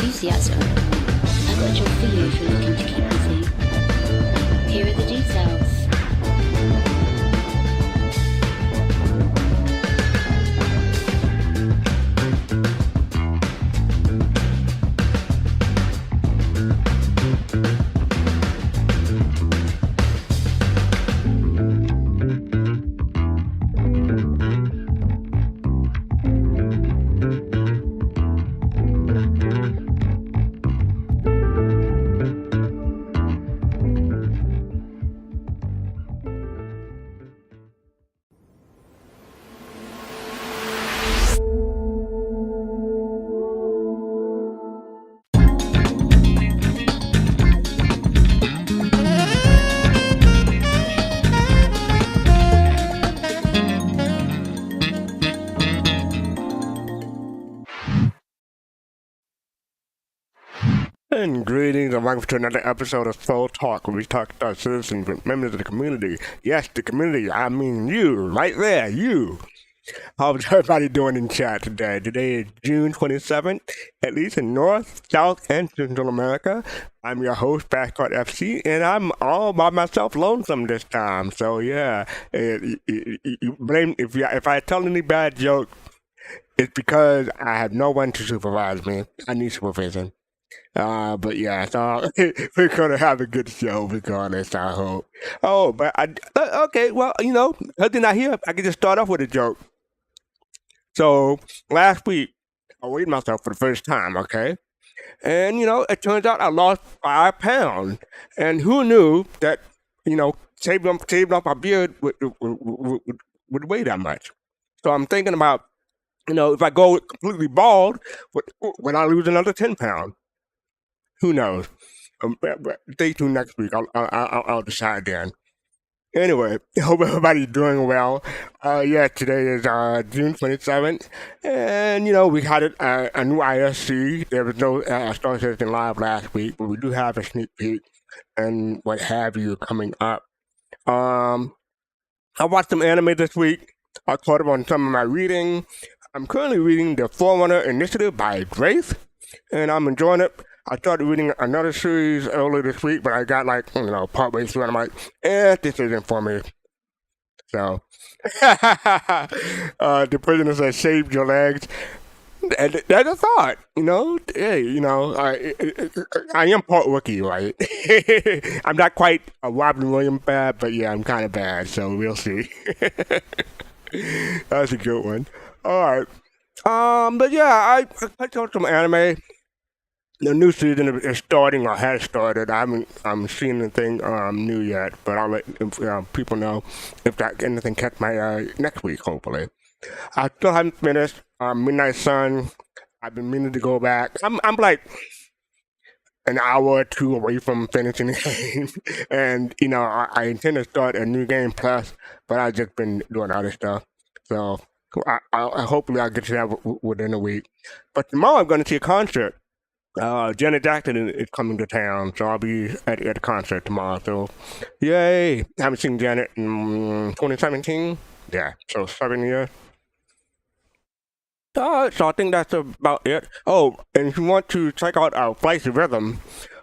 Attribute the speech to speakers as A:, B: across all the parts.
A: enthusiasm. I got a job for you if you're looking to keep busy. Here are the details.
B: And greetings and welcome to another episode of Soul Talk, where we talk to our citizens and members of the community. Yes, the community, I mean you, right there, you. How's everybody doing in chat today? Today is June 27th, at least in North, South, and Central America. I'm your host, Fastcart FC, and I'm all by myself lonesome this time. So yeah, if I tell any bad joke, it's because I have no one to supervise me. I need supervision. But yeah, so we're gonna have a good show regardless, I hope. Oh, but okay, well, nothing I hear, I can just start off with a joke. So, last week, I weighed myself for the first time, okay? And, it turns out I lost 5 pounds. And who knew that, shaving off my beard would weigh that much? So I'm thinking about, if I go completely bald, would I lose another 10 pounds? Who knows? But stay tuned next week. I'll decide then. Anyway, hope everybody's doing well. Today is June 27th, and we had a new ISC. There was no Star Citizen Live last week, but we do have a sneak peek and what have you coming up. I watched some anime this week. I caught up on some of my reading. I'm currently reading the Forerunner Initiative by Grace, and I'm enjoying it. I started reading another series earlier this week, but I got partway through and I'm like, this isn't for me. So, the prisoner says, shave your legs. And that's a thought, hey, I am part rookie, right? I'm not quite a Robin Williams bad, but yeah, I'm kind of bad, so we'll see. That's a good one. All right. But yeah, I talked some anime. The new season is starting or has started. I haven't seen anything new yet, but I'll let people know if anything catch my eye next week, hopefully. I still haven't finished Midnight Sun. I've been meaning to go back. I'm like an hour or two away from finishing the game, and I intend to start a new game plus, but I've just been doing other stuff. So hopefully I'll get to that within a week. But tomorrow I'm going to see a concert. Janet Jackson is coming to town, so I'll be at the concert tomorrow. So, yay! I haven't seen Janet in 2017. Yeah, so 7 years. So I think that's about it. Oh, and if you want to check out our Flights of Rhythm,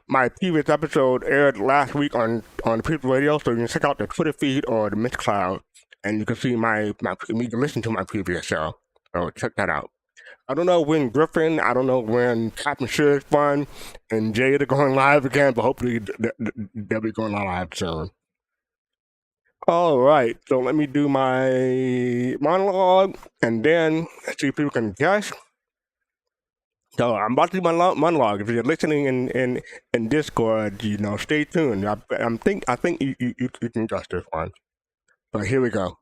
B: my previous episode aired last week on the People Radio, so you can check out the Twitter feed or the Mixcloud, and you can see you can listen to my previous show. So check that out. I don't know when Griffin, I don't know when Captain Sure Fun and Jade are going live again, but hopefully they'll be going live soon. All right, so let me do my monologue, and then see if people can guess. So I'm about to do my monologue. If you're listening in Discord, stay tuned. I think you can guess this one. But here we go.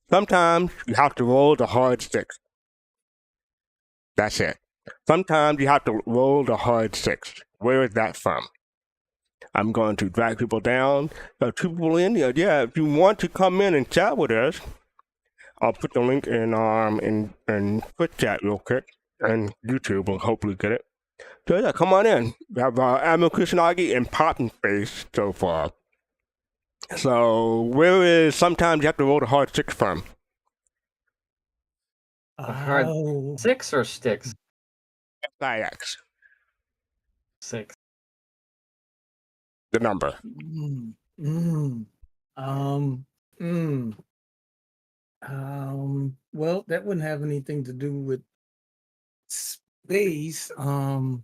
B: Sometimes you have to roll the hard six. That's it. Sometimes you have to roll the hard six. Where is that from? I'm going to drag people down. Two people in here. Yeah, if you want to come in and chat with us, I'll put the link in quick chat real quick, and YouTube will hopefully get it. So yeah, come on in. We have Admiral Kusanagi and Poppin' Face so far. So where is sometimes you have to roll the hard six from?
C: Hard six or sticks?
B: SIX,
C: 6.
B: the number.
D: Mm, mm, um, mm, well, that wouldn't have anything to do with space. Gosh.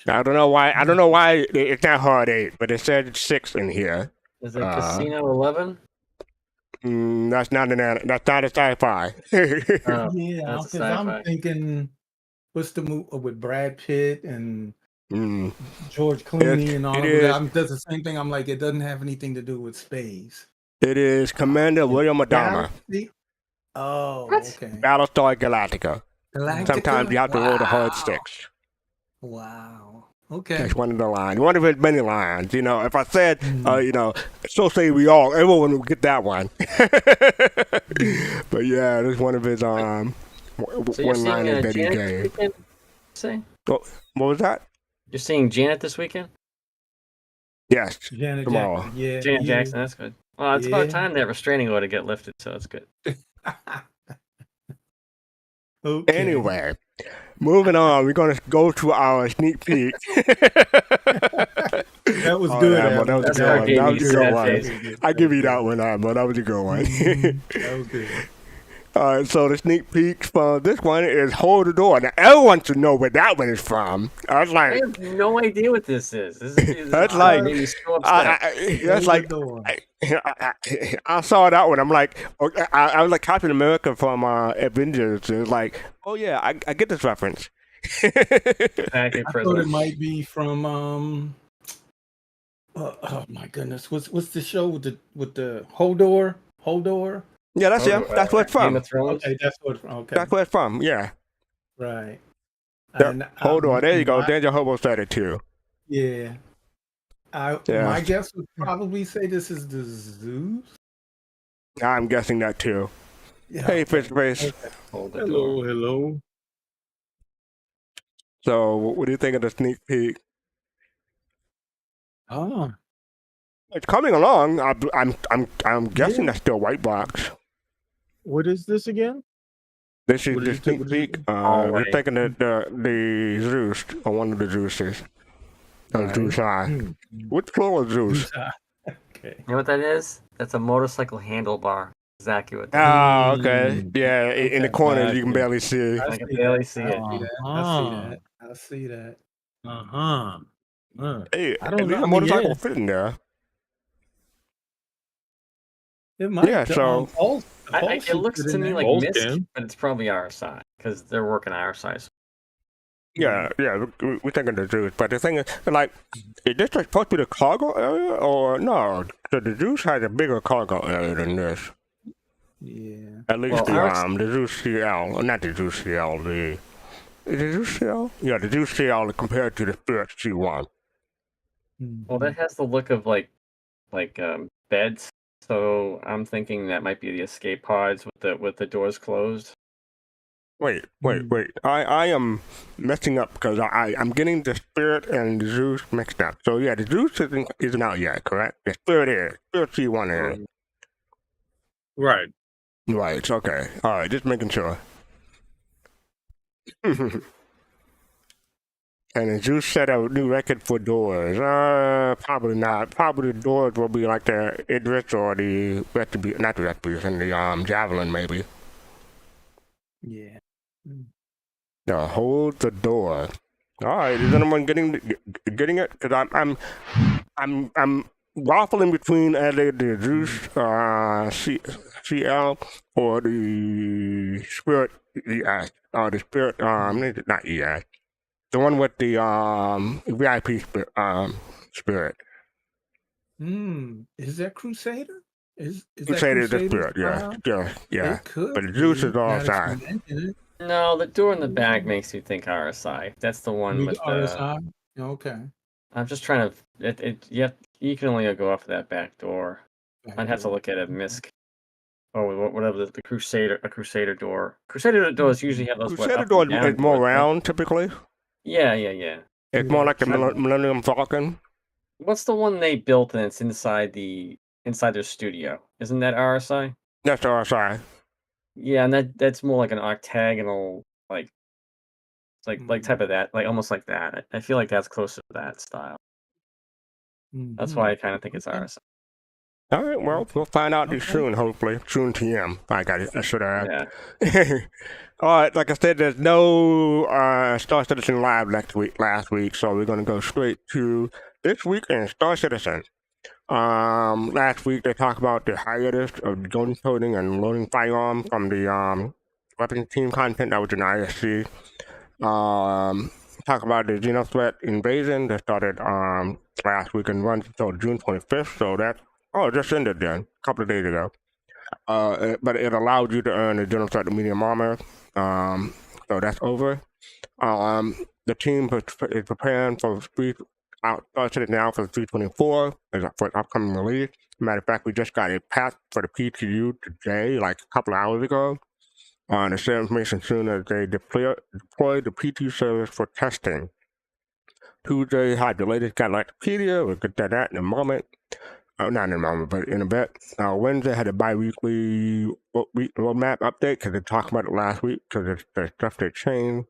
B: I don't know why. I don't know why it's not hard 8, but it said 6 in here.
C: Is it Casino 11?
B: That's not that's not a sci-fi.
C: Oh,
D: Yeah,
C: that's a
D: because I'm
C: sci-fi.
D: thinking, what's the movie with Brad Pitt and
B: Mm.
D: George Clooney and all
B: it
D: of
B: is.
D: that? That's the same thing. I'm like, it doesn't have anything to do with space.
B: It is Commander William Adama,
D: Galaxy? Oh,
C: What?
D: okay.
B: Battlestar Galactica.
D: Galactica?
B: Sometimes you have to roll the hard
D: Wow.
B: sticks.
D: Wow. Okay.
B: That's one of the lines. One of his many lines. You know, if I said,
D: Mm.
B: so say we all, everyone would get that one. But yeah, that's one of his
C: So you're
B: one
C: seeing
B: liners that he
C: Janet this
B: gave.
C: weekend? Say?
B: What was that?
C: You're seeing Janet this weekend?
B: Yes,
D: Janet
B: tomorrow.
D: Jackson. Yeah.
C: Janet
D: yeah.
C: Jackson, that's good. Well, it's about
D: Yeah.
C: time that restraining order get lifted, so it's good.
D: Okay.
B: Anyway, moving on, we're gonna go to our sneak peek.
D: That was
B: Oh,
D: good.
B: yeah, well, that was a
C: That's
B: good
C: how I
B: one.
C: gave
B: That
C: you
B: was a
C: sad
B: good one.
C: face.
B: I give you that one, but that was a good one.
D: That was good.
B: All right, so the sneak peek from this one is Hold the Door. Now, everyone should know where that one is from. I was
C: I
B: like,
C: have no idea what this is. This is
B: That's like-
C: made me so upset.
B: that's like, I saw that one. I'm like, okay, I was like Captain America from Avengers. It's like, oh yeah, I get this reference.
C: Packet
D: I thought it
C: prisoner.
D: might be from oh my goodness, what's the show with the Hodor?
B: Yeah, that's
C: Oh,
B: it. That's where it's
C: Game
B: from.
C: of Thrones.
D: Okay, that's what. Okay,
B: That's where it's from. Yeah.
D: right.
B: Yep.
D: And,
B: Hold on. There you go.
D: my-
B: Danger Hobo said it too.
D: Yeah.
B: Yeah.
D: My guess would probably say this is the Zeus.
B: I'm guessing that too.
D: Yeah.
B: Hey, Fish Face.
C: Hold the door.
D: Hello.
B: So, what do you think of the sneak peek?
D: Oh,
B: It's coming along. I'm guessing
D: Yeah.
B: that's still white box.
E: What is this again?
B: This is
E: What
B: the
E: did you think-
B: sneak
E: what did you
B: peek.
C: Oh,
B: We're
C: right.
B: thinking that the Zeus or one of the Zeus's.
D: Right.
B: Zeus High.
D: Hmm.
B: Which floor is Zeus?
D: Zeus. Okay.
C: You know what that is? That's a motorcycle handlebar. Exactly what that
B: Ah, okay.
D: Mm.
B: Yeah, in the
D: Okay.
B: corners you can
E: Gotcha.
B: barely see.
C: is. I can barely see it.
D: I see that.
E: Uh-huh.
B: Hey,
D: I don't
B: at least
D: know,
B: a
D: I mean,
B: motorcycle
D: yeah.
B: fit in there.
D: It might.
B: Yeah, so-
D: Pulse
C: It looks
D: fit
C: to
D: in
C: me
D: there.
C: like
E: Both
C: Mist,
E: can.
C: but it's probably our side because they're working our size.
B: Yeah, we're thinking the Zeus. But the thing is, like, is this supposed to be the cargo area? Or no? The Zeus has a bigger cargo area than this.
D: Yeah.
B: At least
C: Well,
B: the Zeus CL. Not the Zeus CL, is it Zeus CL? Yeah, the Zeus CL compared to the Spirit C1.
C: Well, that has the look of like beds. So I'm thinking that might be the escape pods with the doors closed.
B: Wait. I am messing up because I'm getting the Spirit and the Zeus mixed up. So yeah, the Zeus isn't out yet, correct? The Spirit is. Spirit C1 is.
E: Right.
B: Right, okay. Alright, just making sure. And the Zeus set a new record for doors. Probably not. Probably the doors will be like the Idris or the Retribution, not the Retribution, the Javelin maybe.
D: Yeah.
B: Hold the door. Alright, is anyone getting it? Because I'm waffling between either the Zeus CL or the Spirit ES. Or the Spirit not ES. The one with the VIP Spirit.
D: Is that Crusader? Is
B: Crusader
D: that
B: the Spirit,
D: style?
B: yeah.
D: It could.
B: But the Zeus
D: be,
B: is all
D: now that you
B: side.
D: mention it.
C: No, the door in the back makes you think RSI. That's the one
D: Maybe
C: with the.
D: RSI? Okay.
C: I'm just trying to. You can only go off that back door. I'd have to look at a MISC. Or whatever the Crusader, a Crusader door. Crusader doors usually have those.
B: Crusader door is more round typically.
C: Yeah.
B: It's more like the Millennium Falcon.
C: What's the one they built and it's inside their studio? Isn't that RSI?
B: That's the RSI.
C: Yeah, and that's more like an octagonal, like like type of that, like almost like that. I feel like that's closer to that style. That's why I kind of think it's ours.
B: All right, well, we'll find out
D: Okay.
B: soon, hopefully. Soon TM. I got it. I should have.
C: Yeah.
B: All right, like I said, there's no Star Citizen Live last week, so we're going to go straight to this week in Star Citizen. Last week they talked about the hiatus of golden coding and loading firearm from the weapons team content that was in ISC. Talk about the Xenothreat invasion that started last week and runs until June 25th, so that it just ended then, a couple of days ago. But it allowed you to earn the Xenothreat medium armor, so that's over. The team is preparing for started now for the 324 for an upcoming release. Matter of fact, we just got a patch for the PTU today, like a couple of hours ago. To share information soon as they deploy the PT service for testing. Tuesday had the latest Galactapedia. We'll get to that in a moment. Not in a moment, but in a bit. Wednesday had a bi-weekly roadmap update because they talked about it last week because there's stuff that changed.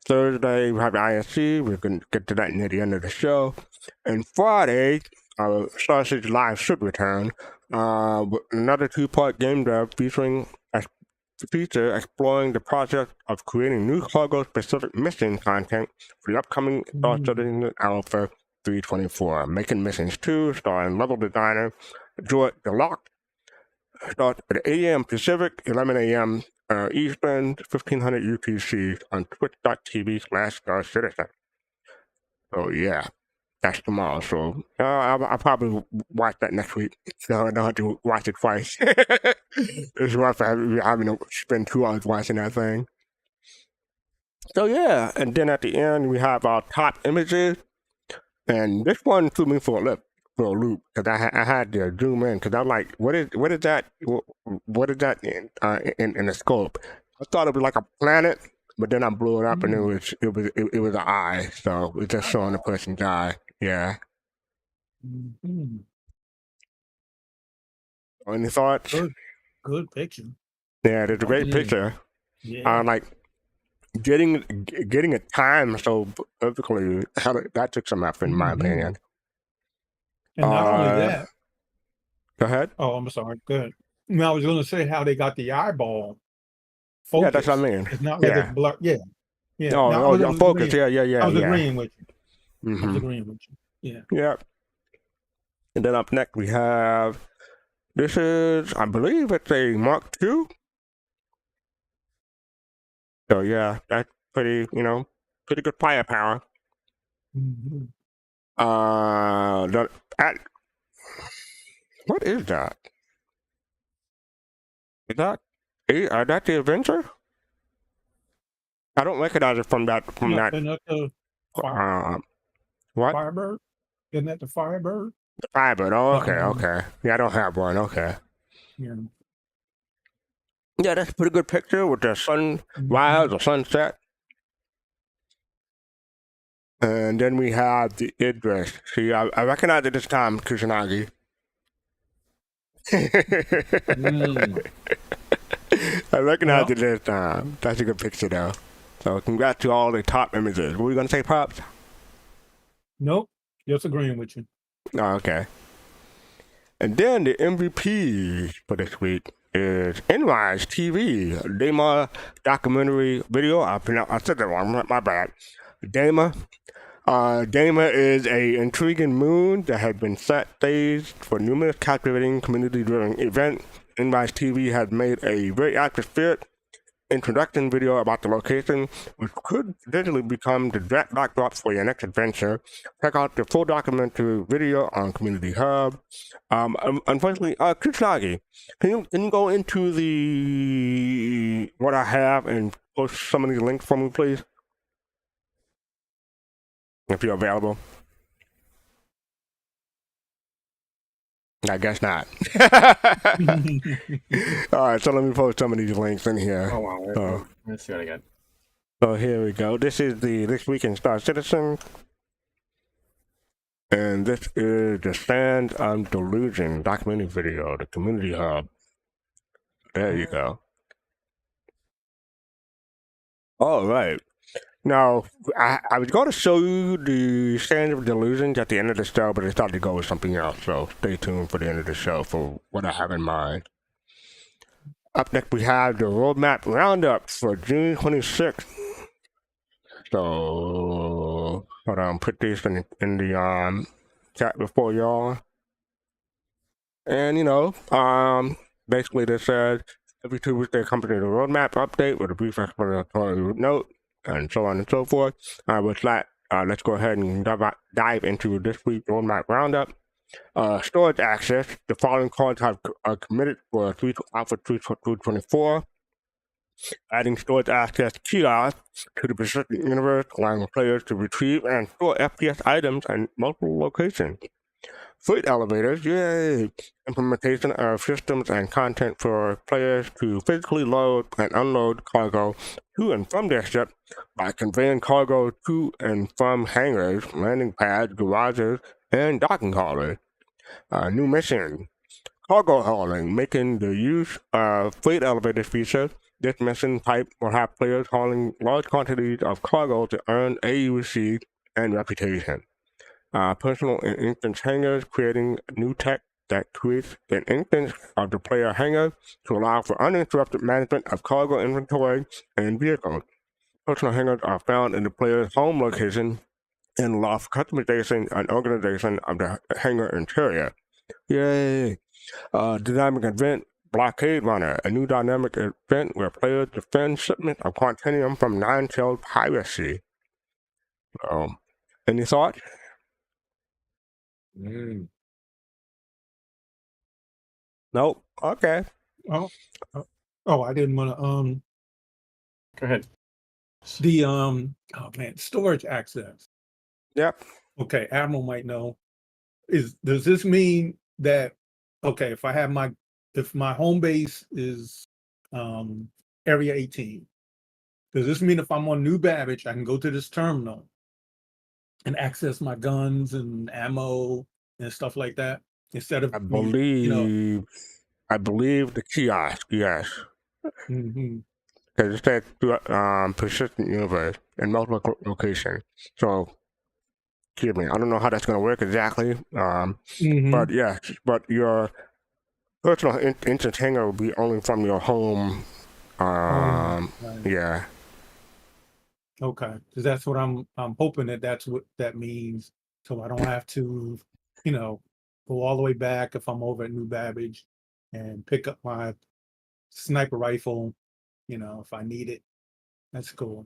B: Thursday, we have the ISC. We're going to get to that near the end of the show. And Friday, Star Citizen Live should return. Another two-part game dev featuring exploring the project of creating new cargo-specific mission content for the upcoming Star Citizen Alpha 324. Making missions 2, starring level designer George DeLocke. Starts at 8 a.m. Pacific, 11 a.m. Eastern, 1500 UTC on twitch.tv/Star Citizen. So yeah, that's tomorrow. So I'll probably watch that next week. So I don't have to watch it twice. It's rough having to spend 2 hours watching that thing. So yeah, and then at the end we have our top images. And this one threw me for a loop because I had to zoom in because I'm like, what is that? What is that in the scope? I thought it was like a planet, but then I blew it up and it was an eye. So it's just showing the person's eye. Yeah. Any thoughts?
D: Good picture.
B: Yeah, it's a great picture.
D: Yeah.
B: Like getting it timed so perfectly. That took some effort, in my opinion.
D: And not only that.
B: Go ahead.
D: Oh, I'm sorry. Go ahead. I was going to say how they got the eyeball focus.
B: Yeah, that's what I mean.
D: It's not like it's blurred. Yeah. Yeah.
B: No, focus. Yeah.
D: I was agreeing with you.
B: Mm-hmm.
D: I was agreeing with you. Yeah.
B: Yeah. And then up next we have, this is, I believe it's a Mark II. So yeah, that's pretty good firepower. What is that? Is that the Avenger? I don't recognize it from that.
D: Isn't that the
B: what?
D: Firebird? Isn't that the Firebird?
B: The Firebird. Oh, okay. Yeah, I don't have one. Okay.
D: Yeah.
B: Yeah, that's a pretty good picture with the sunrise or sunset. And then we have the Idris. See, I recognize it this time, Kusanagi. I recognize it this time. That's a good picture, though. So congrats to all the top images. What were you going to say, Pops?
D: Nope. Just agreeing with you.
B: Oh, okay. And then the MVP for this week is Enrise TV, Daymar documentary video. I said that wrong, my bad. Daymar. Daymar is a intriguing moon that has been set stage for numerous captivating community-driven events. Enrise TV has made a very atmospheric introduction video about the location, which could potentially become the backdrop for your next adventure. Check out the full documentary video on Community Hub. Unfortunately, Kusanagi, can you go into what I have and post some of these links for me, please? If you're available. I guess not. All right, so let me post some of these links in here.
C: Oh wow, let's see what I got.
B: So here we go. This is This Week in Star Citizen. And this is the Stand on Delusion documentary video, the Community Hub. There you go. All right. No, I was going to show you the Stand of Delusions at the end of the show, but I thought to go with something else. So stay tuned for the end of the show for what I have in mind. Up next, we have the roadmap roundup for June 26th. So hold on, put this in the chat before y'all. And basically they said every 2 weeks they accompany the roadmap update with a brief explanatory note and so on and so forth. With that, let's go ahead and dive into this week's roadmap roundup. Storage access. The following cards are committed for Alpha 324. Adding storage access kiosks to the Pacific universe, allowing players to retrieve and store FPS items in multiple locations. Fleet elevators, yay! Implementation of systems and content for players to physically load and unload cargo to and from their ship by conveying cargo to and from hangars, landing pads, garages, and docking hallways. New mission. Cargo hauling, making the use of fleet elevator feature. This mission type will have players hauling large quantities of cargo to earn AUC and reputation. Personal and instance hangars, creating new tech that creates an instance of the player hangar to allow for uninterrupted management of cargo inventory and vehicles. Personal hangars are found in the player's home location and allow for customization and organization of the hangar interior. Yay! Dynamic event Blockade Runner, a new dynamic event where players defend shipment of quantinium from nine-tailed piracy. Any thoughts? Nope. Okay.
D: Oh, I didn't want to.
C: Go ahead.
D: The oh man, storage access.
B: Yep.
D: Okay, Admiral might know. Does this mean that if I have if my home base is area 18, does this mean if I'm on New Babbage, I can go to this terminal and access my guns and ammo and stuff like that instead of
B: I believe the kiosk, yes.
D: Mm-hmm.
B: Because it says persistent universe in multiple locations. So, excuse me, I don't know how that's going to work exactly. But yeah, but your personal instance hangar will be only from your home.
D: Right.
B: Yeah.
D: Okay, because that's what I'm hoping that's what that means. So I don't have to, go all the way back if I'm over at New Babbage and pick up my sniper rifle, if I need it. That's cool.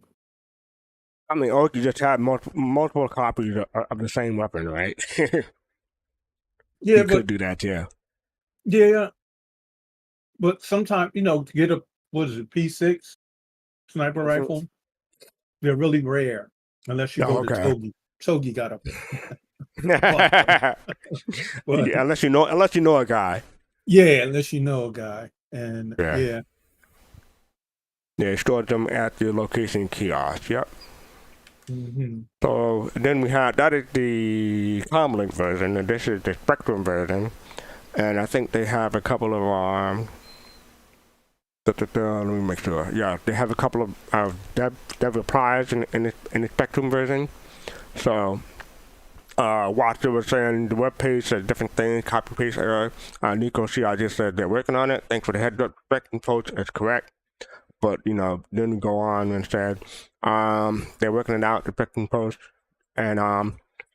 B: I mean, or you just have multiple copies of the same weapon, right?
D: Yeah,
B: you could do that, yeah.
D: Yeah, but sometimes, to get a P6 sniper rifle, they're really rare unless you go to Togi. Togi got up there. But,
B: yeah, unless you know a guy.
D: Yeah, unless you know a guy, and yeah.
B: Yeah, store them at the location kiosk. Yep.
D: Mm-hmm.
B: So then we have that is the Comlink version, and this is the Spectrum version, and I think they have a couple of let me make sure. Yeah, they have a couple of dev replies in the Spectrum version. So, Watcher was saying the web page says different things, copy paste error. Nico CI just said they're working on it. Thanks for the heads up. Spectrum post is correct. But, then we go on and said they're working it out, the Spectrum post. And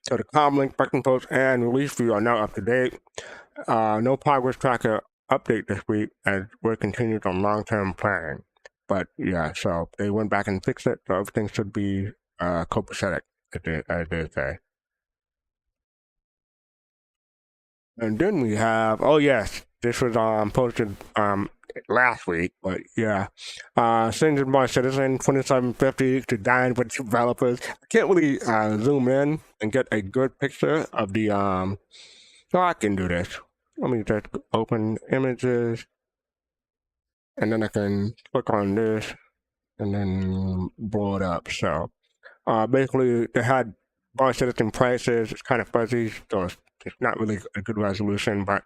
B: so the Comlink, Spectrum post, and release view are now up to date. No progress tracker update this week as work continues on long-term planning. But yeah, so they went back and fixed it, so everything should be copacetic, as they say. And then we have, this was posted last week, but yeah, Shenzhen Barcitizen 2750 to dine with developers. I can't really zoom in and get a good picture of the so I can do this. Let me just open images, and then I can click on this, and then blow it up. So, basically, they had Barcitizen prices. It's kind of fuzzy, so it's not really a good resolution, but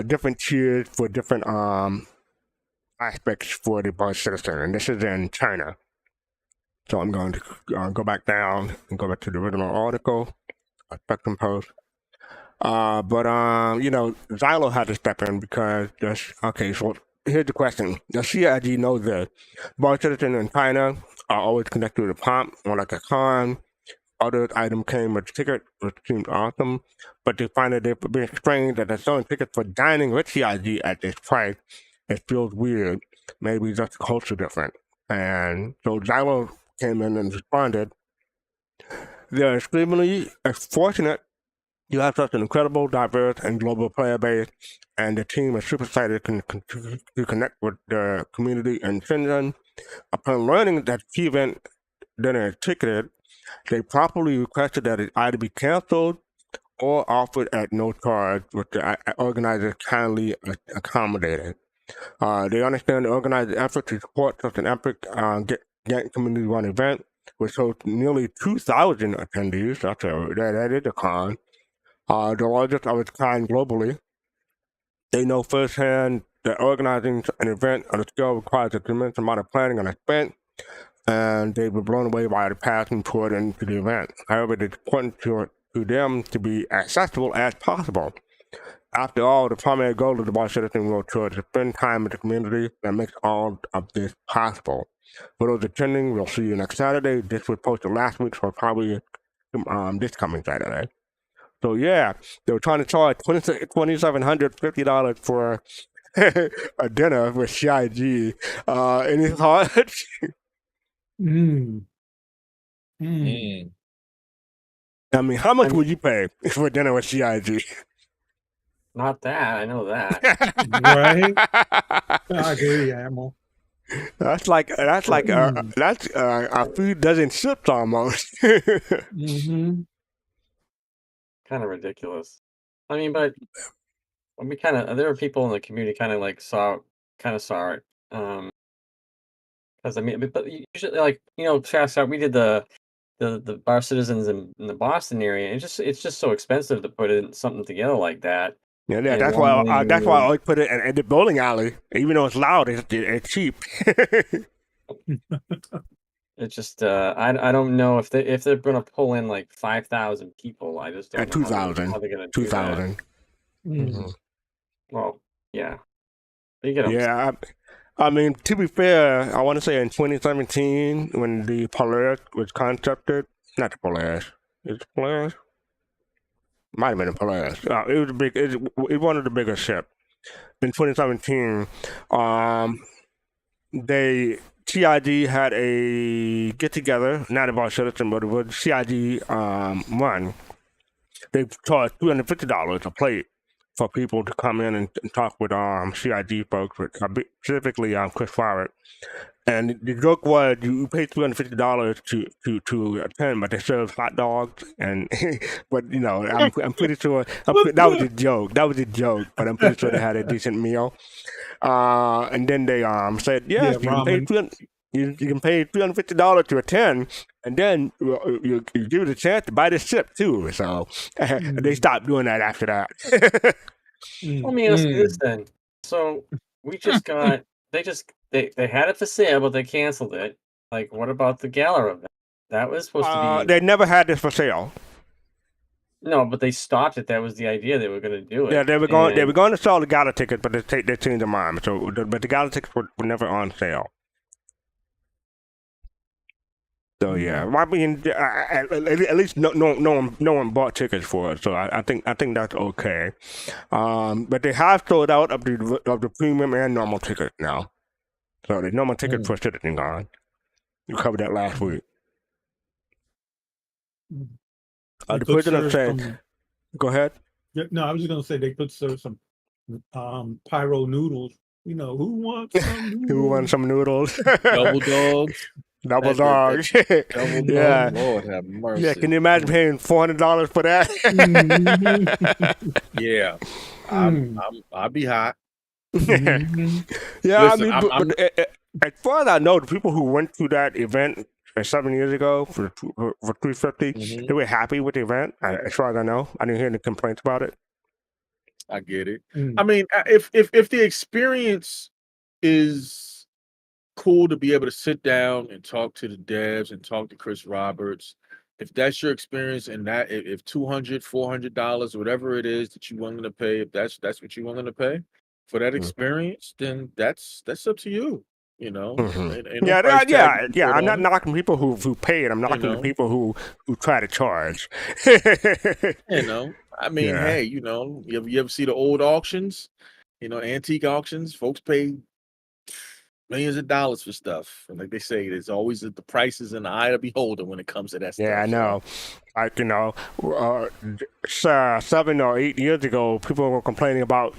B: different tiers for different aspects for the Barcitizen, and this is in China. So I'm going to go back down and go back to the original article, Spectrum Post. Xylo had to step in because so here's the question. The CIG knows this. Barcitizen in China are always connected to the pump or like a con. Other item came with a ticket, which seems awesome, but they find that they're being explained that they're selling tickets for dining with CIG at this price. It feels weird. Maybe just the culture different. And so Xylo came in and responded. They're extremely fortunate you have such an incredible, diverse, and global player base, and the team is super excited to connect with the community in Shenzhen. Upon learning that the event dinner is ticketed, they promptly requested that it either be canceled or offered at no charge, which the organizers kindly accommodated. They understand the organizer's effort to support such an epic Gantt community-run event, which hosted nearly 2,000 attendees. That is a con. The largest of its kind globally. They know firsthand that organizing an event on a scale requires a tremendous amount of planning and expense, and they were blown away by the passion poured into the event. However, it's important to them to be accessible as possible. After all, the primary goal of the Barcitizen World Tour is to spend time with the community that makes all of this possible. For those attending, we'll see you next Saturday. This was posted last week, so probably this coming Saturday. So yeah, they were trying to charge $2,750 for a dinner with CIG. Any thoughts?
D: Mm.
B: I mean, how much would you pay for dinner with CIG?
C: Not that, I know that.
D: Right? I agree, Ammo.
B: That's our food doesn't ship almost.
D: Mm-hmm.
C: Kind of ridiculous. I mean, but we there were people in the community saw it. Because I mean, but usually, fast out. We did the Barcitizens in the Boston area. It's just so expensive to put in something together like that.
B: Yeah,
C: And
B: that's why I
C: normally-
B: always put it in the bowling alley. Even though it's loud, it's cheap.
C: It's just I don't know if they're gonna pull in like 5,000 people. I just don't know
B: 2,000.
C: how they're gonna do
B: 2,000.
C: that. Well, yeah, you get 'em.
B: Yeah, I mean, to be fair, I want to say in 2017 when the Polaris was concepted, not the Polaris, is it Polaris? Might have been a Polaris. It was big. It one of the bigger ships. In 2017, CIG had a get together, not about Citizen, but it was CIG run. They charged $250 a plate for people to come in and talk with CIG folks, specifically Chris Farrett. And the joke was you pay $250 to attend, but they serve hot dogs but I'm pretty sure that was a joke. That was a joke, but I'm pretty sure they had a decent meal. And then they said yes, you can pay $250 to attend, and then you give it a chance to buy the ship too. So they stopped doing that after that.
C: Let me ask you this then. So we just got they had it for sale, but they canceled it. Like, what about the gala event? That was supposed to be.
B: They never had this for sale.
C: No, but they stopped it. That was the idea. They were going to do it.
B: Yeah, they were going to sell the gala ticket, but they changed their mind. So, but the gala tickets were never on sale. So yeah, I mean, at least no one bought tickets for it. So I think that's okay. But they have sold out of the premium and normal tickets now. So the normal ticket for Citizen gone. You covered that last week. The president said, "Go ahead."
D: Yeah, no, I was just gonna say they could serve some pyro noodles. You know, who wants some noodles?
B: Who wants some noodles?
E: Double dogs.
B: Double dogs.
E: Double
B: Yeah.
E: dog. Lord have mercy.
B: Yeah, can you imagine paying $400 for that?
E: Yeah. I'll be hot.
B: Yeah,
E: Listen,
B: I mean, but as far as I know, the people who went to that event 7 years ago for $350, they were happy with the event. As far as I know, I didn't hear any complaints about it.
E: I get it. I mean, if the experience is cool to be able to sit down and talk to the devs and talk to Chris Roberts. If that's your experience, and that if $200, $400, whatever it is that you're willing to pay, if that's what you're willing to pay for that experience, then that's up to you. You know, ain't no price tag you can put
B: I'm
E: on
B: not
E: it.
B: knocking people who pay it. I'm
E: You
B: knocking the
E: know,
B: people who try to charge.
E: I mean,
B: Yeah.
E: hey, you ever see the old auctions? Antique auctions. Folks pay millions of dollars for stuff, and like they say, there's always the price is in the eye of the beholder when it comes to that
B: Yeah, I
E: stuff.
B: know. Like, 7 or 8 years ago, people were complaining about,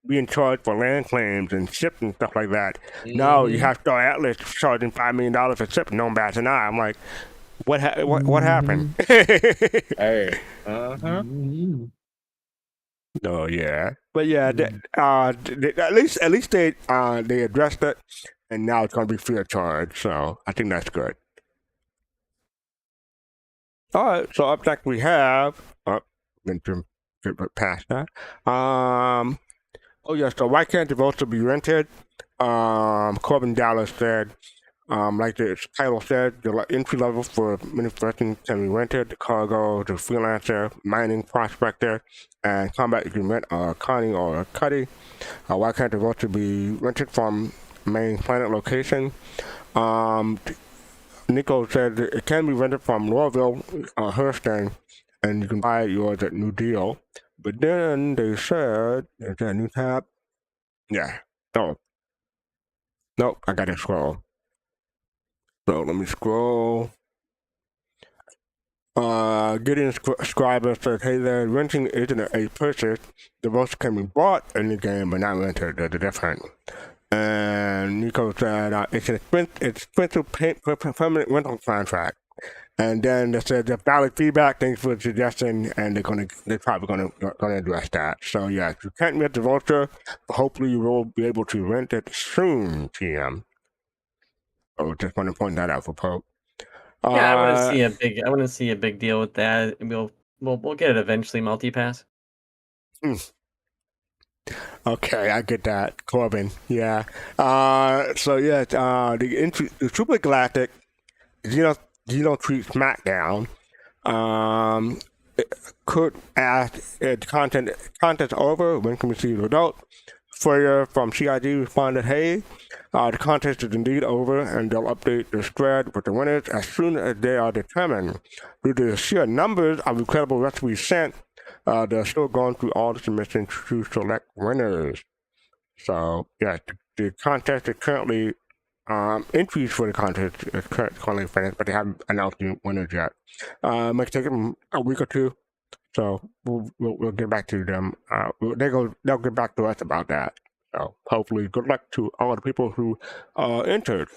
B: being charged for land claims and ships and stuff like that. Now you have Star Atlas charging $5 million for shipping, no bats an eye. I'm like, what happened?
E: Hey,
B: No, yeah, but yeah, at least they addressed it, and now it's going to be free of charge. So I think that's good. All right, so up next we have been past that. Oh yeah, so why can't the votes be rented? Corbin Dallas said, like the title said, the entry level for manufacturing can be rented. The cargo, the freelancer, mining prospector, and combat agreement are Connie or Cuddy. Why can't the votes be rented from main planet location? Nico said it can be rented from Lorville, Hurston, and you can buy yours at New Deal. But then they said, is that a new tab? Yeah. Oh. Nope, I gotta scroll. So let me scroll. Gideon Scriber says, hey there, renting isn't a purchase. The votes can be bought in the game, but not rented. They're different. And Nico said, it's an expensive permanent rental contract. And then they said the valid feedback, thanks for the suggestion, and they're probably gonna address that. So yeah, if you can't rent the vulture, hopefully you will be able to rent it soon, TM. Oh, just want to point that out for Pope.
C: Yeah, I wouldn't see a big deal with that. We'll get it eventually, multi-pass.
B: Okay, I get that, Corbin. Yeah. So yeah, the Super Galactic, treat SmackDown. It could ask content over. When can we see the result? Furrier from CIG responded, hey, the contest is indeed over, and they'll update the spread with the winners as soon as they are determined. Due to the sheer numbers of incredible recipes sent, they're still going through all the submissions to select winners. So, yeah, the contest is currently, entries for the contest is currently finished, but they haven't announced the winners yet. Might take them a week or two. So we'll get back to them. They'll get back to us about that. So hopefully, good luck to all the people who entered.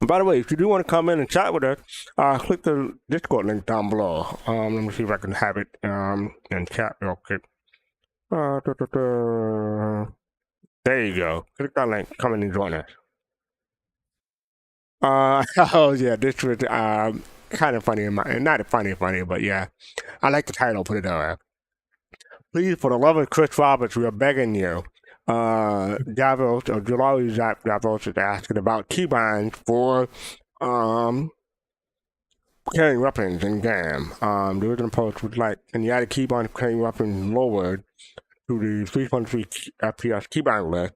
B: And by the way, if you do want to come in and chat with us, click the Discord link down below. Let me see if I can have it in chat real quick. There you go. Click that link. Come in and join us. Oh yeah, this was kind of funny, not funny, but yeah, I like the title. Put it there. Please, for the love of Chris Roberts, we are begging you. Davos or Jalali Davos is asking about keybinds for carrying weapons in game. The original post was like, can you add a keybind carrying weapons lowered to the 3.3 FPS keybind list?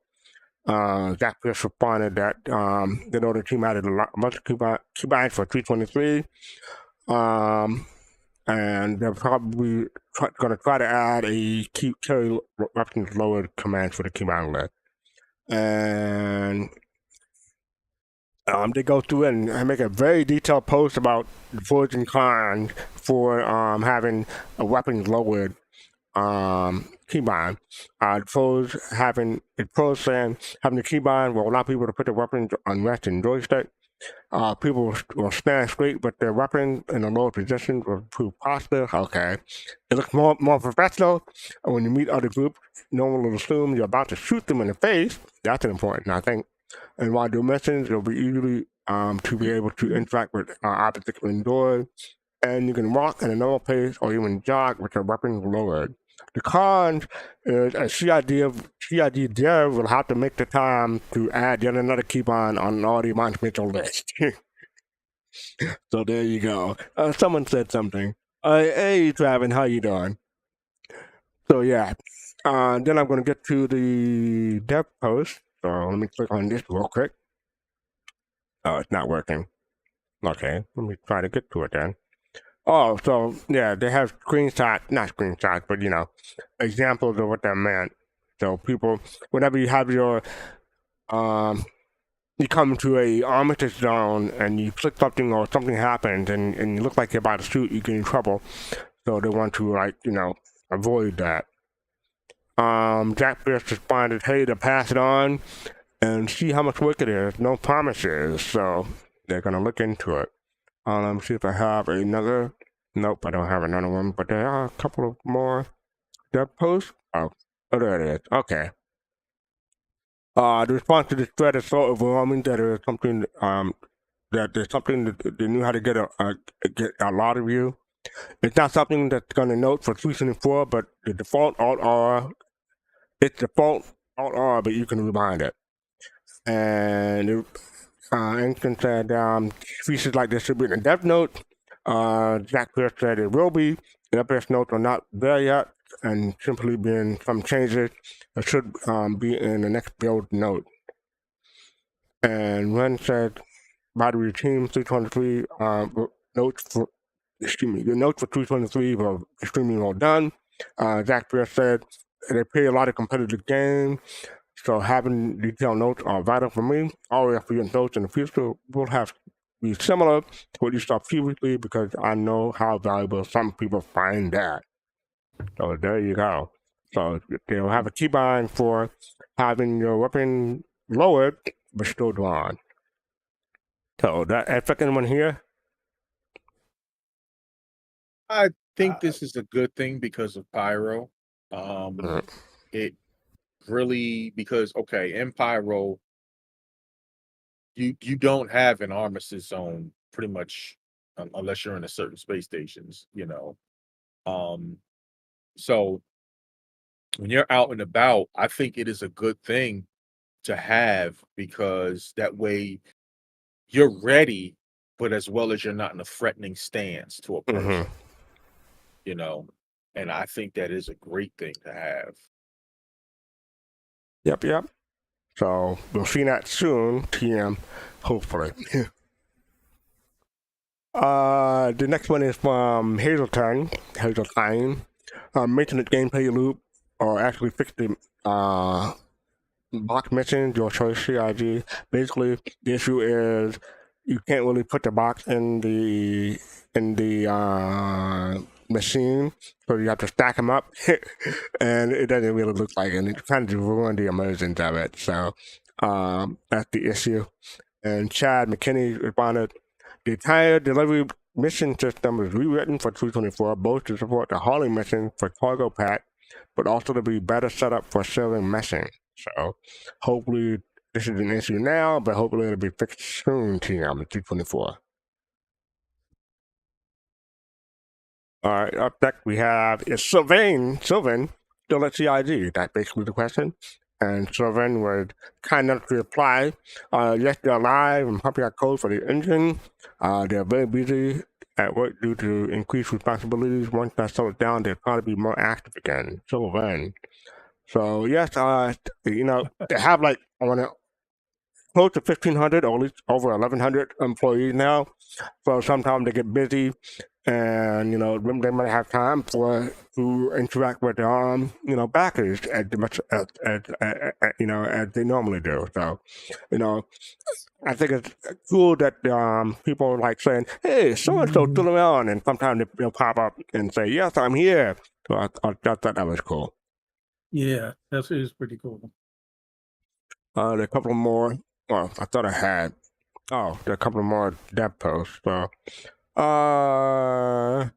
B: Zach just responded that they know the team added a bunch of keybinds for 323, and they're probably going to try to add a carry weapons lowered command for the keybind list. And they go through and make a very detailed post about the pros and cons for having a weapons lowered keybind. The pros saying having the keybind will allow people to put their weapons on rest and joystick. People will stand straight with their weapons in a lower position to improve posture. Okay. It looks more professional. When you meet other groups, no one will assume you're about to shoot them in the face. That's important, I think. And while doing missions, it'll be easily to be able to interact with objects indoors. and you can walk at a normal pace or even jog with your weapons lowered. The cons is a CID dev will have to make the time to add yet another coupon on an already monumental list. So there you go. Someone said something. Hey, Travis, how you doing? So yeah, then I'm going to get to the dev post. So let me click on this real quick. Oh, it's not working. Okay, let me try to get to it then. Oh, so yeah, they have not screenshots, but examples of what that meant. So people, whenever you have your, you come to a armistice zone and you click something or something happens and you look like you're about to shoot, you get in trouble. So they want to avoid that. Jack Pierce responded, "Hey, to pass it on and see how much work it is. No promises." So they're gonna look into it. Let me see if I have another. Nope, I don't have another one, but there are a couple of more dev posts. Oh, there it is. Okay. The response to this thread is so overwhelming that there's something that they knew how to get a lot of you. It's not something that's gonna note for 374, but the default Alt R. It's default Alt R, but you can rebind it. And Instant said features like this should be in the dev note. Jack Pierce said it will be. The FS notes are not there yet, and simply been some changes. It should be in the next build note. And Ren said, by the team 323 notes for the notes for 323 were extremely well done. Jack Pierce said they play a lot of competitive games, so having detailed notes are vital for me. All FPN notes in the future will have to be similar to what you saw previously because I know how valuable some people find that. So there you go. So they'll have a keybind for having your weapon lowered but still drawn. So that affect anyone here?
E: I think this is a good thing because of Pyro. It really because in Pyro, you don't have an armistice zone pretty much unless you're in a certain space stations, So when you're out and about, I think it is a good thing to have because that way you're ready, but as well as you're not in a threatening stance to a person, and I think that is a great thing to have.
B: Yep. So we'll see that soon, TM, hopefully. The next one is from Hazeltine. Maintenance gameplay loop, or actually fix the box missing, your choice CIG. Basically, the issue is you can't really put the box in the machine, so you have to stack them up, and it doesn't really look like it. And it kind of ruined the immersion of it. So that's the issue. And Chad McKinney responded, the entire delivery mission system is rewritten for 324, both to support the hauling mission for cargo pack, but also to be better set up for serving meshing. So hopefully this is an issue now, but hopefully it'll be fixed soon, TM 324. All right, up next we have is Sylvain still at CIG. That's basically the question. And Sylvain was kind enough to reply, yes, they're live and pumping out code for the engine. They're very busy at work due to increased responsibilities. Once that settles down, they'll probably be more active again. Sylvain. So yes, they have close to 1,500 or at least over 1,100 employees now. So sometimes they get busy, and they might have time to interact with backers as much as they normally do. So I think it's cool that people are like saying, "Hey, so and so still around," and sometimes they'll pop up and say, "Yes, I'm here." So I thought that was cool.
D: Yeah, that is pretty cool.
B: There are a couple more. Well, I thought I had. Oh, there are a couple more dev posts. So, oh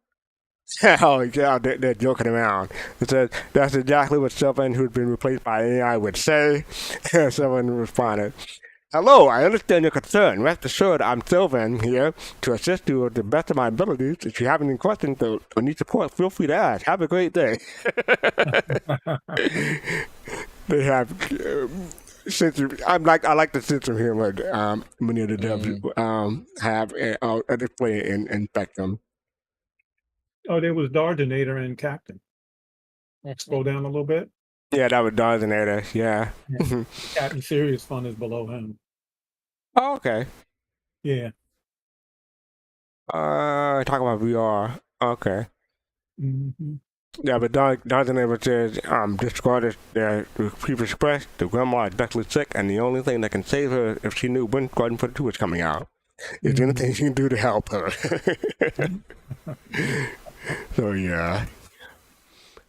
B: yeah, they're joking around. It says that's exactly what someone who's been replaced by AI would say. Someone responded, Hello, I understand your concern. Rest assured, I'm Sylvan here to assist you with the best of my abilities. If you have any questions or need support, feel free to ask. Have a great day. They have sense of, I like the sense of humor. Many of the devs have a display in Spectrum.
D: Oh, there was Dardonator and Captain. Scroll down a little bit.
B: Yeah, that was Dardonator. Yeah.
D: Captain Serious Fun is below him.
B: Oh, okay.
D: Yeah.
B: Talk about VR. Okay.
D: Mm-hmm.
B: Yeah, but Dardonator says, discarded the previous express. The grandma is deathly sick, and the only thing that can save her if she knew when Squadron 42 was coming out. Is there anything she can do to help her? So, yeah.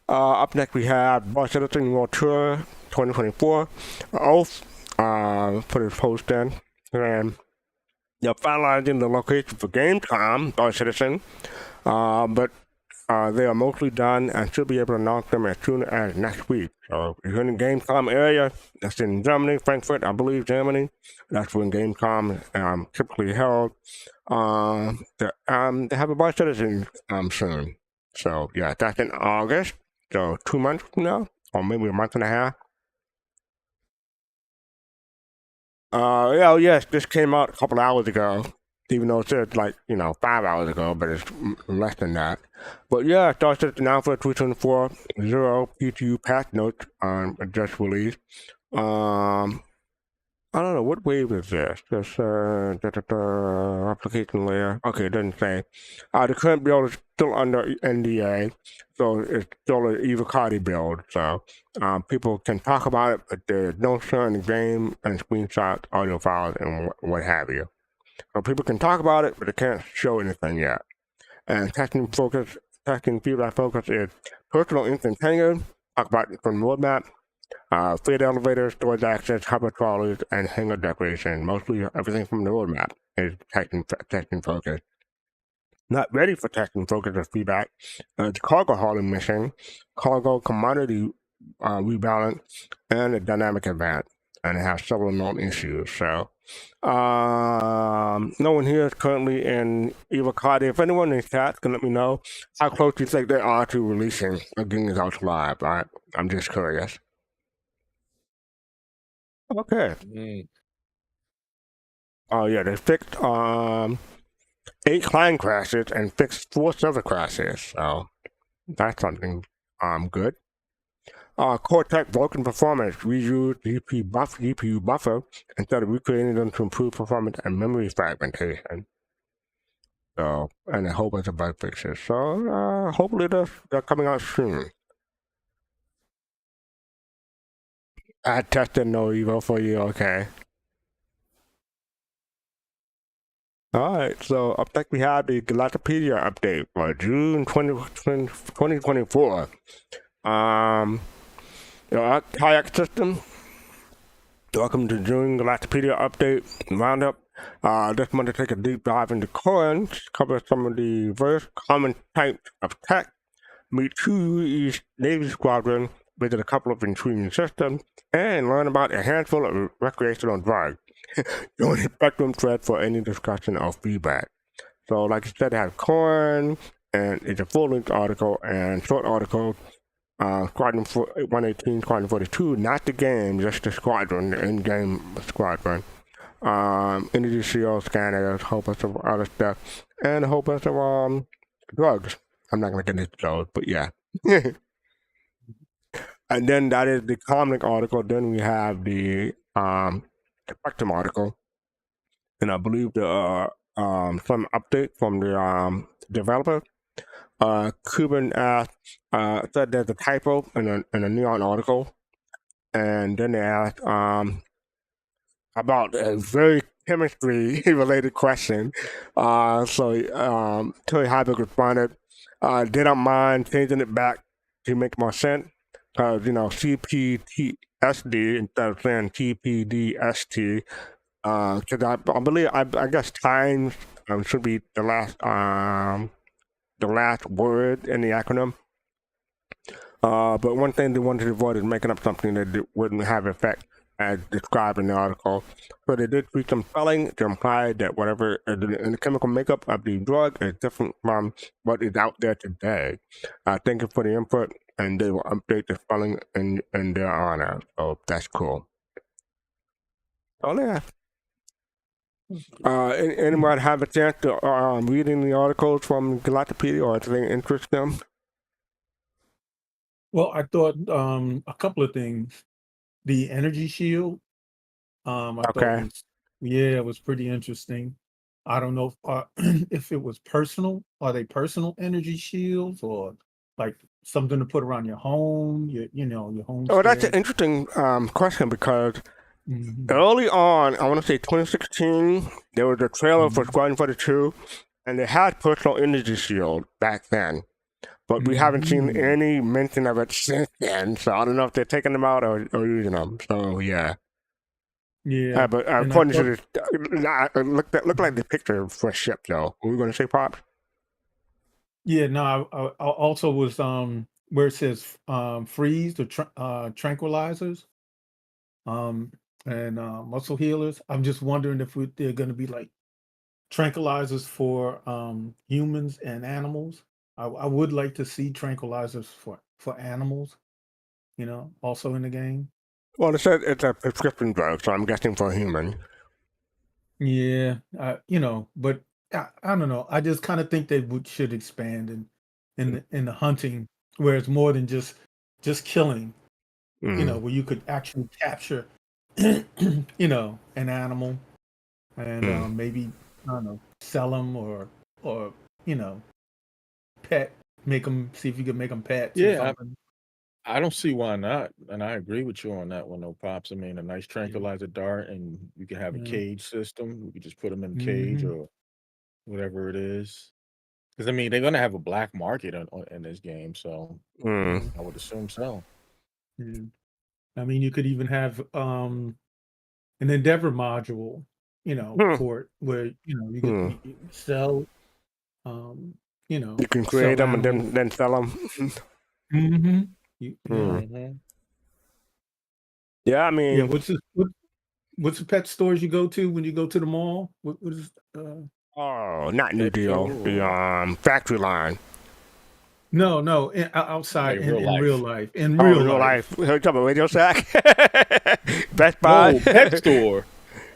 B: Up next, we have Barcitizen World Tour 2024. Oath put his post in. And they're finalizing the location for Gamescom, Barcitizen. But they are mostly done and should be able to announce them as soon as next week. So if you're in the Gamescom area, that's in Germany, Frankfurt, I believe, Germany. That's when Gamescom typically held. They have a Barcitizen soon. So yeah, that's in August. So 2 months from now, or maybe a month and a half. Yes, this came out a couple hours ago, even though it said 5 hours ago, but it's less than that. But yeah, it starts at now for 324.0 PTU patch notes just released. I don't know, what wave is this? This application layer. Okay, it doesn't say. The current build is still under NDA, so it's still an Evocati build. So people can talk about it, but there's no showing the game and screenshots, audio files, and what have you. So people can talk about it, but they can't show anything yet. And testing feedback focus is personal instant hangar, talk about it from the roadmap. Freight elevators, storage access, hover trolleys, and hangar decoration. Mostly everything from the roadmap is testing focus. Not ready for testing focus or feedback. The cargo hauling mission, cargo commodity rebalance, and a dynamic event. And it has several known issues. So, no one here is currently in Evocati. If anyone in chat can let me know how close you think they are to releasing a Games Out Live. I'm just curious. Okay. Oh yeah, they fixed 8 client crashes and fixed 4 server crashes. So that's something good. Cortex Vulcan Performance reused GPU buffer instead of recreating them to improve performance and memory fragmentation. So, and a whole bunch of bug fixes. So hopefully they're coming out soon. I tested no Evo for you, okay. Alright, so up next we have the Galactapedia update for June 2024. Kayak system. Welcome to June Galactapedia update Roundup. This month to take a deep dive into coins, cover some of the various common types of tech, meet 2 East Navy Squadron, visit a couple of intriguing systems, and learn about a handful of recreational drugs. Don't expect them thread for any discussion or feedback. So, like I said, it has corn, and it's a full-length article and short article. Squadron 118, Squadron 42, not the game, just the squadron, the in-game squadron. Energy CO scanners, a whole bunch of other stuff, and a whole bunch of drugs. I'm not gonna get into those, but yeah. And then that is the comic article. Then we have the Spectrum article, and I believe the some update from the developer. Cuban said there's a typo in a Neon article, and then they asked about a very chemistry related question. So Terry Heiberg responded, they don't mind changing it back to make more sense, because CPTSD instead of saying TPDST. Because I believe I guess times should be the last word in the acronym. But one thing they wanted to avoid is making up something that wouldn't have effect as described in the article. So they did tweak some spelling to imply that whatever in the chemical makeup of the drug is different from what is out there today. Thank you for the input, and they will update the spelling in their honor. So that's cool. Oh yeah. Anyone have a chance to reading the articles from Galactapedia, or anything interest them?
D: Well, I thought a couple of things. The energy shield, I thought
B: Okay.
D: it was pretty interesting. I don't know if, if it was personal. Are they personal energy shields, or like something to put around your home? Your home.
B: Oh, that's an interesting question, because early on, I want to say 2016, there was a trailer for Squadron 42, and they had personal energy shield back then. But we haven't seen any mention of it since then, so I don't know if they're taking them out or using them. So yeah.
D: Yeah.
B: But
D: and I
B: according to
D: thought-
B: this, it looked like the picture for a ship, though. Were we going to say, Pops?
D: Yeah, no, I also was where it says freeze the tranquilizers and muscle healers. I'm just wondering if they're going to be like tranquilizers for humans and animals. I would like to see tranquilizers for animals, also in the game.
B: Well, it says it's a prescription drug, so I'm guessing for a human.
D: Yeah, but I don't know. I just kind of think they should expand in the hunting, where it's more than just killing. Where you could actually capture, an animal, and maybe, I don't know, sell them, or pet, see if you could make them pets. Or
E: Yeah,
D: something.
E: I don't see why not, and I agree with you on that one, though, Pops. I mean, a nice tranquilizer dart, and you can have a
D: Yeah.
E: cage system. You can just put them in a cage or whatever it is. Because I mean, they're gonna have a black market in this game, so I would assume so.
D: Yeah. I mean, you could even have an Endeavor module, for it, where you could you sell,
B: You can create
D: sell
B: them and
D: animals.
B: then sell them. Yeah, I
D: Yeah.
B: mean,
D: What's the pet stores you go to when you go to the mall? What is
B: not New Deal,
E: Petco
B: the
E: or
B: factory line.
D: no, outside
E: Like real
D: in
E: life.
D: real life. In
B: Oh,
D: real
B: in real
D: life.
B: life. You talking about Radio Shack? Best Buy?
E: no pet store.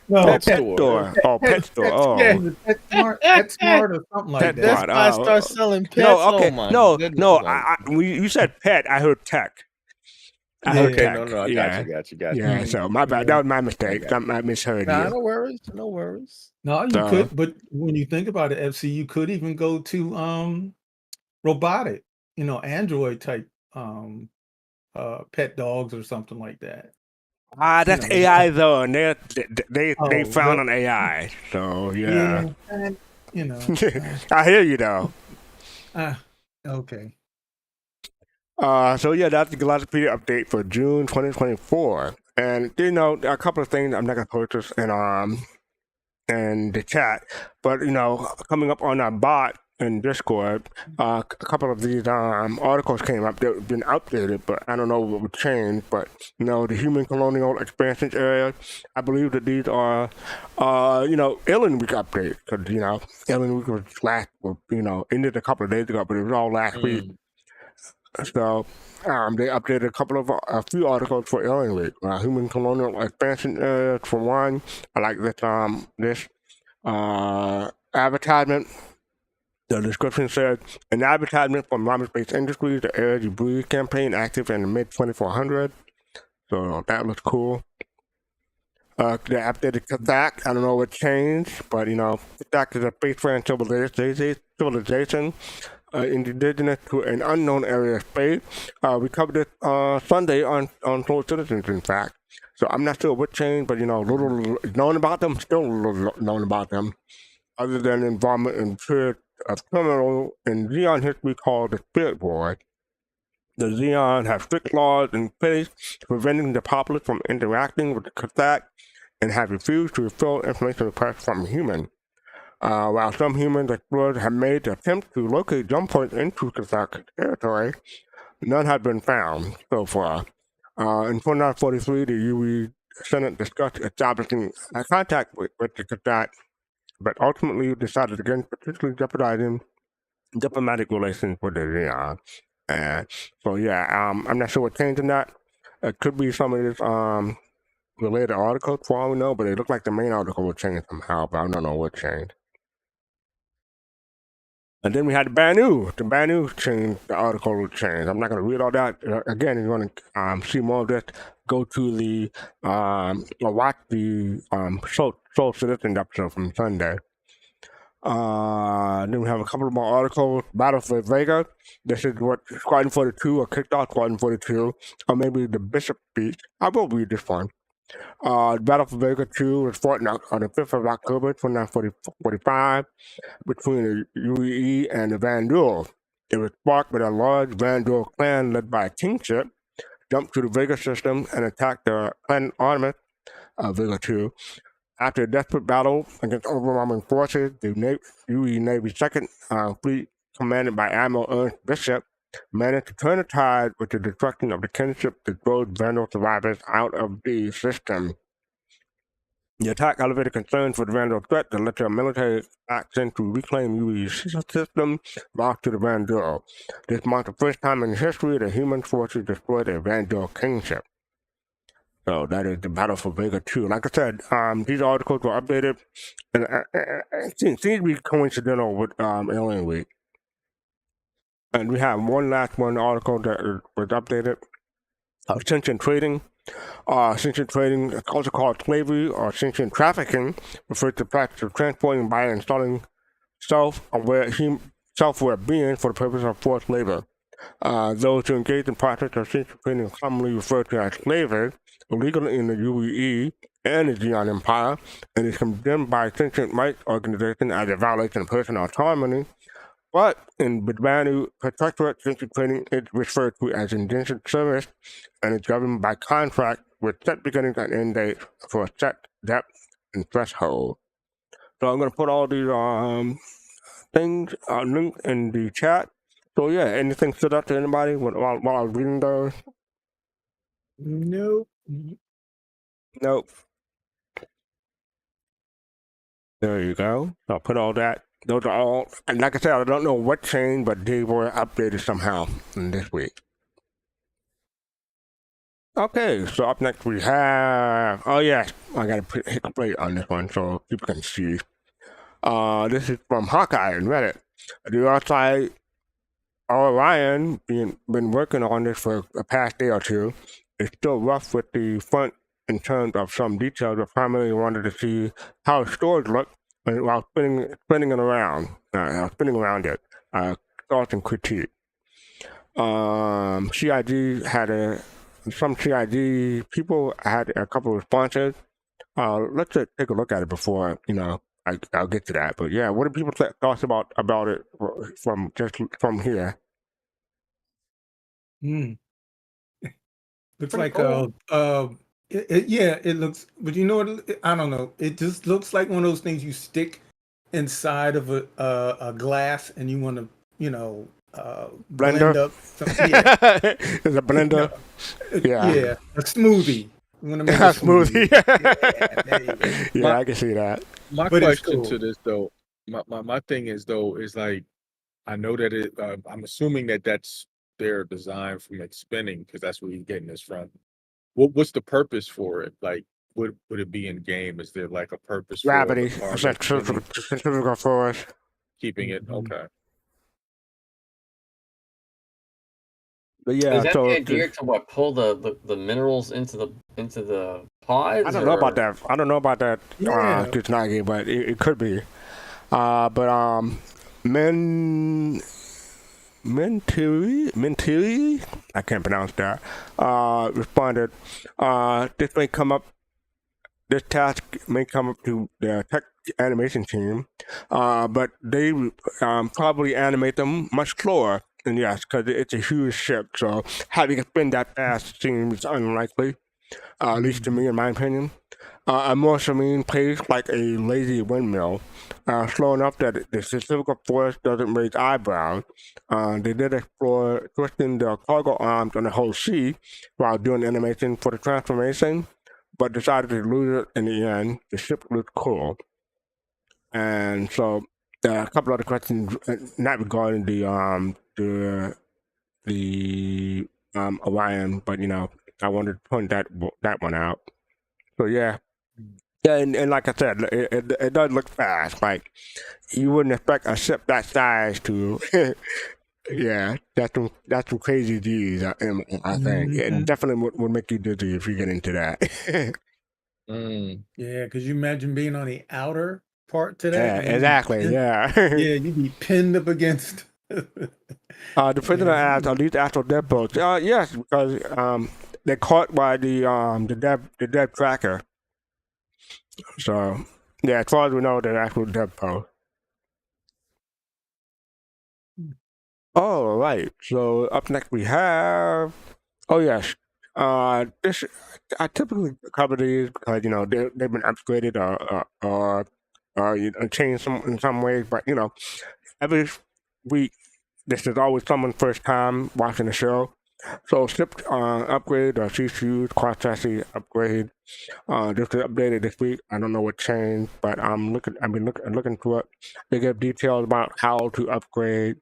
D: No,
E: Pet
B: Pet
E: store.
B: store. Oh, Pet store. Oh.
D: Yeah, PetSmart or something like
B: Pet
D: that.
E: That's
B: Smart.
E: why I
B: Oh.
E: start selling pets.
B: No, okay.
E: Oh my
B: No.
E: goodness.
B: You said pet. I heard tech. I heard
E: Okay,
B: tech.
E: no, I
B: yeah.
E: got you.
B: Yeah, so my bad.
D: Yeah.
B: That was my mistake. I misheard
E: Nah,
B: you.
E: no worries.
D: No, you
B: So-
D: could, but when you think about it, FC, you could even go to robotic, Android type pet dogs or something like that.
B: That's
D: You know,
B: AI though, and they
D: Oh,
B: found
D: but-
B: on AI. So yeah.
D: and,
B: I hear you though.
D: okay.
B: So yeah, that's the Galactapedia update for June 2024. And a couple of things I'm not gonna purchase in the chat, but coming up on our bot in Discord, a couple of these articles came up that have been updated, but I don't know what would change. But the human colonial expansion area, I believe that these are Alien Week updates, because Alien Week was ended a couple of days ago, but it was all last week. So they updated a few articles for Alien Week. Human colonial expansion area for one. I like this advertisement. The description said, an advertisement from Modern Space Industries, the Air You Breathe campaign, active in the mid-2400. So that looks cool. They updated Kazakh. I don't know what changed, but Kazakh is a spacefaring civilization indigenous to an unknown area of space. We covered it Sunday on Solar Citizens, in fact. So I'm not sure what changed, but little known about them, still little known about them, other than involvement in period of criminal in Xeon history called the Spirit War. The Xeon have strict laws in place preventing the populace from interacting with the Kazakh and have refused to reveal information requests from humans. While some humans explorers have made attempts to locate jump points into Kazakh territory, none have been found so far. In 1943, the Senate discussed establishing contact with the Cadet, but ultimately decided against potentially jeopardizing diplomatic relations with Iran. And so, yeah, I'm not sure what changed in that. It could be some of this related articles, for all we know, but it looked like the main article would change somehow, but I don't know what changed. And then we had the Banu. The Banu change, the article would change. I'm not going to read all that. Again, if you want to see more of this, go to the, or watch the Soul Citizen episode from Sunday. Then we have a couple of more articles. Battle for Vega. This is what Squadron 42 or kicked off Squadron 42, or maybe the Bishop speech. I will read this one. Battle for Vega 2 was fought on the 5th of October 1945 between the UE and the Vandal. It was sparked by a large Vandal clan led by a kingship, jumped to the Vega system and attacked the planet Artemis of Vega 2. After a desperate battle against overwhelming forces, the UE Navy 2nd Fleet, commanded by Admiral Ernst Bishop, managed to turn the tide with the destruction of the kinship that drove Vandal survivors out of the system. The attack elevated concerns for the Vandal threat that led to a military action to reclaim UE's system lost to the Vandal. This marked the first time in history that human forces destroyed a Vandal kingship. So that is the Battle for Vega 2. Like I said, these articles were updated, and it seems to be coincidental with Alien Week. And we have one last article that was updated. Sentient trading. Sentient trading is also called slavery or sentient trafficking, refers to the practice of transporting by installing self-aware beings for the purpose of forced labor. Those who engage in practice of sentient trading are commonly referred to as slavers, illegal in the UE and the Xeon Empire, and is condemned by sentient rights organizations as a violation of personal autonomy. But in Bidbanu Protectorate, sentient trading is referred to as indentured service and is governed by contract with set beginnings and end dates for a set depth and threshold. So I'm going to put all these things linked in the chat. So yeah, anything stood out to anybody while I was reading those?
D: Nope.
B: Nope. There you go. So I'll put all that. Those are all, and like I said, I don't know what changed, but they were updated somehow in this week. Okay, so up next we have, oh yes, I gotta hit play on this one so people can see. This is from Hawkeye and Reddit. The outside Orion been working on this for the past day or two. It's still rough with the front in terms of some details, but primarily wanted to see how stores look while spinning around it. Thoughts and critique. CIG had some CIG people had a couple of responses. Let's take a look at it before I'll get to that. But yeah, what do people thoughts about it from here?
D: Looks
C: Pretty
D: like
C: cool.
D: it looks, but you know what? I don't know. It just looks like one of those things you stick inside of a glass, and you want to, blend
B: Blender?
D: up. Yeah,
B: It's a blender. Yeah.
D: a smoothie. You want to make
B: A
D: a smoothie.
B: smoothie.
D: There you go.
B: Yeah, I can see that.
E: My
D: But it's
E: question
D: cool.
E: to this though, my thing is like, I know that I'm assuming that that's their design from it spinning because that's where he's getting this from. What's the purpose for it? Like, would it be in game? Is there like a purpose
B: Gravity.
E: for the car
B: Centrifugal force.
E: keeping it?
D: Mhm.
E: Okay.
B: But yeah,
C: Is that
B: so
C: the idea to pull the minerals into the pods?
B: I don't know about that. I don't know about that,
D: Yeah.
B: Kuznagi, but it could be. Mentiri, I can't pronounce that, responded, this task may come up to the tech animation team, but they probably animate them much slower. And yes, because it's a huge ship, so having it spin that fast seems unlikely, at least to me, in my opinion. A more serene pace, like a lazy windmill, slow enough that the centrifugal force doesn't raise eyebrows. They did explore twisting the cargo arms on the whole sea while doing animation for the transformation, but decided to lose it in the end. The ship looked cool. And so a couple other questions, not regarding the Orion, but I wanted to point that one out. So yeah, and like I said, it does look fast. Like you wouldn't expect a ship that size to. Yeah, that's some crazy G's. I think it definitely would make you dizzy if you get into that.
D: Yeah, because you imagine being on the outer part to that.
B: Yeah,
D: and
B: exactly.
D: you'd be
B: Yeah.
D: you'd be pinned up against.
B: The prisoner asked, "Are these actual dev posts?" Yes, because they're caught by the dev tracker. So yeah, as far as we know, they're actual dev posts. Oh right. So up next we have. Oh yes. This I typically cover these because they've been upgraded or changed in some ways, but every week this is always someone's first time watching the show. So ship upgrade or CCU's cross chassis upgrade. Just updated this week. I don't know what changed, but I've been looking through it. They give details about how to upgrade,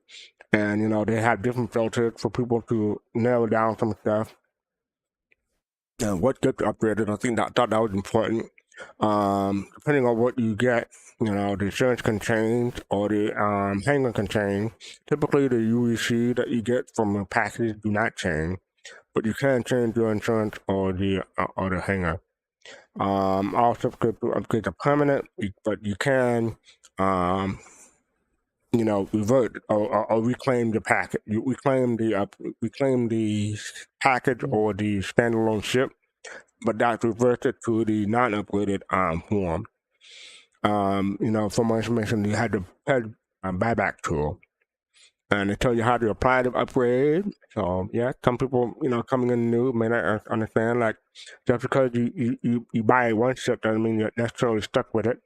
B: and they have different filters for people to narrow down some stuff. And what gets upgraded, I thought that was important. Depending on what you get, the insurance can change or the hanger can change. Typically, the UEC that you get from the package do not change, but you can change your insurance or the hanger. Also, upgrades are permanent, but you can, revert or reclaim the package. You reclaim the package or the standalone ship, but that's reverted to the non-upgraded form. For more information, you had the buyback tool, and they tell you how to apply the upgrade. So yeah, some people, coming in new may not understand. Like just because you buy one ship doesn't mean you're necessarily stuck with it.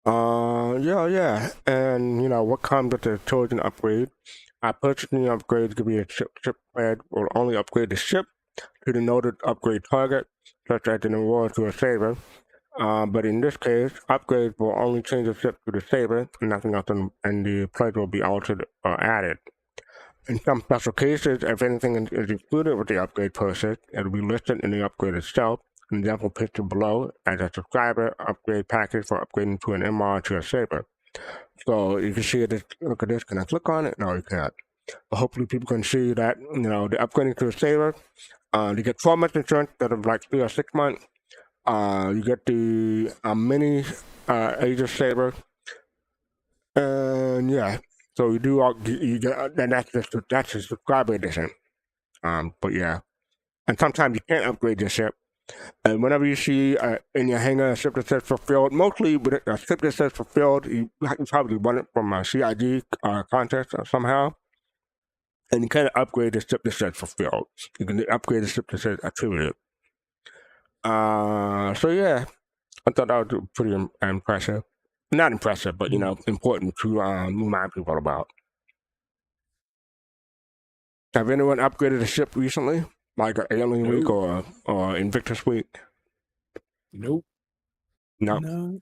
B: Yeah, and what comes with the chosen upgrade? Purchasing the upgrade could be a ship upgrade will only upgrade the ship to the noted upgrade target, such as an award to a saber. But in this case, upgrades will only change the ship to the saber, and nothing else, and the pledge will be altered or added. In some special cases, if anything is included with the upgrade purchase, it will be listed in the upgrade itself. An example pictured below as a subscriber upgrade package for upgrading to an MR to a saber. So you can see this. Look at this. Can I click on it? No, you can't. But hopefully, people can see that the upgrading to a saber. You get 12 months insurance instead of like 3 or 6 months. You get the mini Aegis saber, and yeah. So you get, and that's the subscriber edition. But yeah, and sometimes you can't upgrade your ship. And whenever you see in your hangar a ship that says fulfilled, mostly with a ship that says fulfilled, you probably won it from a CIG contest or somehow. And you can't upgrade the ship that says fulfilled. You can upgrade the ship that says attributed. So yeah, I thought that was pretty impressive. Not impressive, but important to remind people about. Have anyone upgraded a ship recently, like an Alien Week or Invictus Week?
E: Nope.
B: No.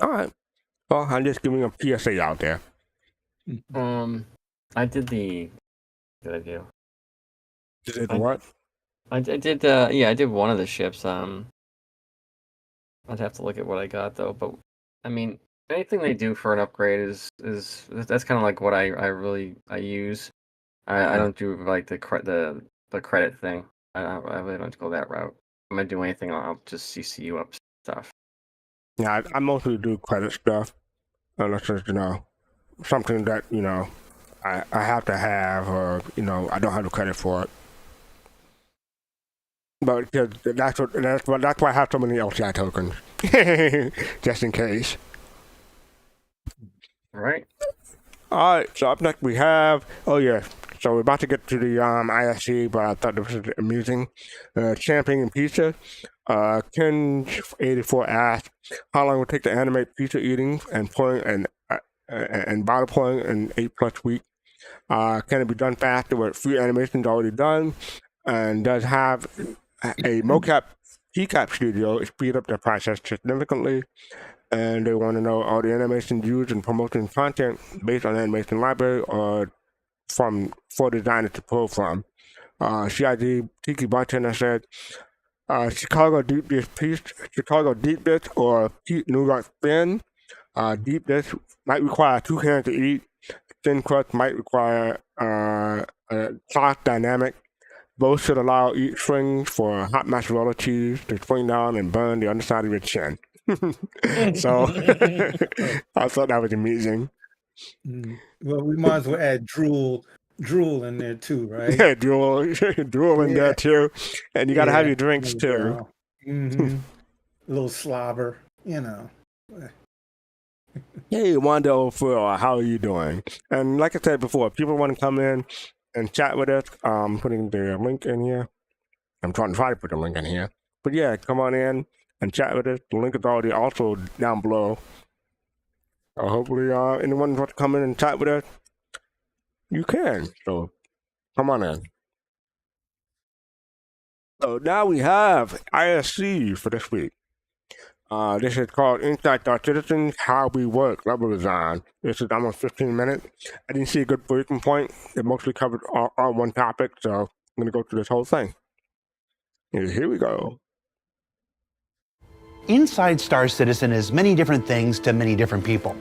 B: All right. Well, I'm just giving a PSA out there.
C: I did the. What did I do?
B: Did what?
C: I did. I did one of the ships. I'd have to look at what I got though. But I mean, anything they do for an upgrade is that's kind of like what I use. I don't do like the credit thing. I really don't go that route. I'm gonna do anything. I'll just CC you up stuff.
B: Yeah, I mostly do credit stuff, unless it's something that I have to have, or I don't have the credit for it. But that's why I have so many LCI tokens, just in case.
C: All right.
B: All right. So up next we have. Oh yeah. So we're about to get to the ISC, but I thought this was amusing. Champagne and pizza. Ken84 asked, how long will it take to animate pizza eating and pouring and bottle pouring in 8+ weeks? Can it be done faster with 3 animations already done? And does have a mocap keycap studio speed up their process significantly, and they want to know all the animations used in promoting content based on animation library or for designers to pull from. CID Tiki Bartender said, Chicago Deep Dish Piece, Chicago Deep Dish or New York Thin. Deep Dish might require 2 hands to eat. Thin crust might require a sauce dynamic. Both should allow each strings for hot mozzarella cheese to swing down and burn the underside of your chin. So I thought that was amazing.
D: Well, we might as well add drool in there too, right?
B: Yeah, drool in there too, and you got to have your drinks too.
D: A little slobber, you know.
B: Hey, Wando Phil, how are you doing? And like I said before, if people want to come in and chat with us, putting the link in here. I'm trying to put the link in here. But yeah, come on in and chat with us. The link is already also down below. Hopefully, anyone wants to come in and chat with us, you can. So come on in. So now we have ISC for this week. This is called Inside Barcitizen, How We Work, Level Design. This is almost 15 minutes. I didn't see a good breaking point. It mostly covered all one topic, so I'm going to go through this whole thing. And here we go.
F: Inside Star Citizen is many different things to many different people.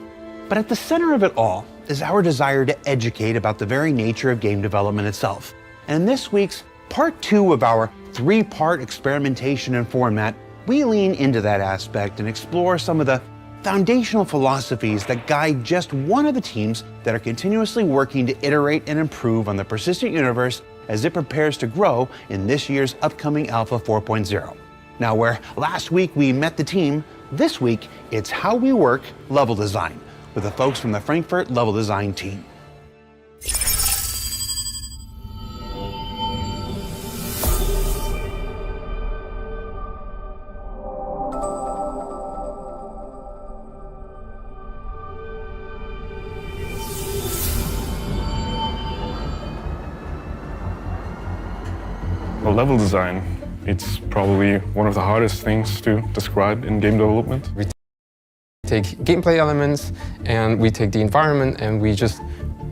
F: But at the center of it all is our desire to educate about the very nature of game development itself. And in this week's part 2 of our 3-part experimentation and format, we lean into that aspect and explore some of the foundational philosophies that guide just one of the teams that are continuously working to iterate and improve on the persistent universe as it prepares to grow in this year's upcoming Alpha 4.0. Now, where last week we met the team, this week it's How We Work Level Design with the folks from the Frankfurt Level Design team.
G: Well, level design, it's probably one of the hardest things to describe in game development.
H: We take gameplay elements and we take the environment and we just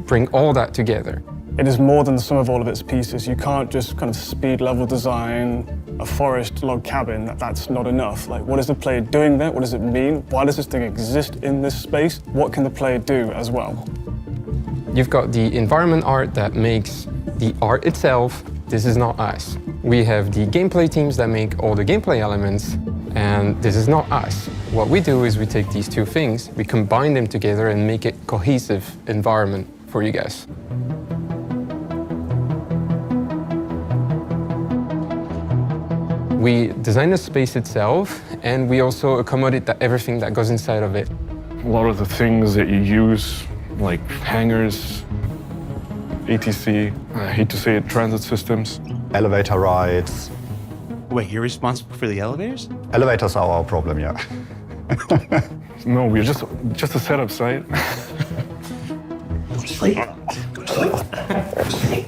H: bring all that together.
I: It is more than the sum of all of its pieces. You can't just kind of speed level design a forest log cabin. That's not enough. Like, what is the player doing there? What does it mean? Why does this thing exist in this space? What can the player do as well?
H: You've got the environment art that makes the art itself. This is not us. We have the gameplay teams that make all the gameplay elements, and this is not us. What we do is we take these two things, we combine them together and make it cohesive environment for you guys. We design the space itself, and we also accommodate everything that goes inside of it.
G: A lot of the things that you use, like hangars, ATC, I hate to say it, transit systems.
J: Elevator rides.
F: Wait, you're responsible for the elevators?
J: Elevators are our problem, yeah.
G: No, we're just a setup site.
F: Go to sleep. Go to sleep. Go to sleep.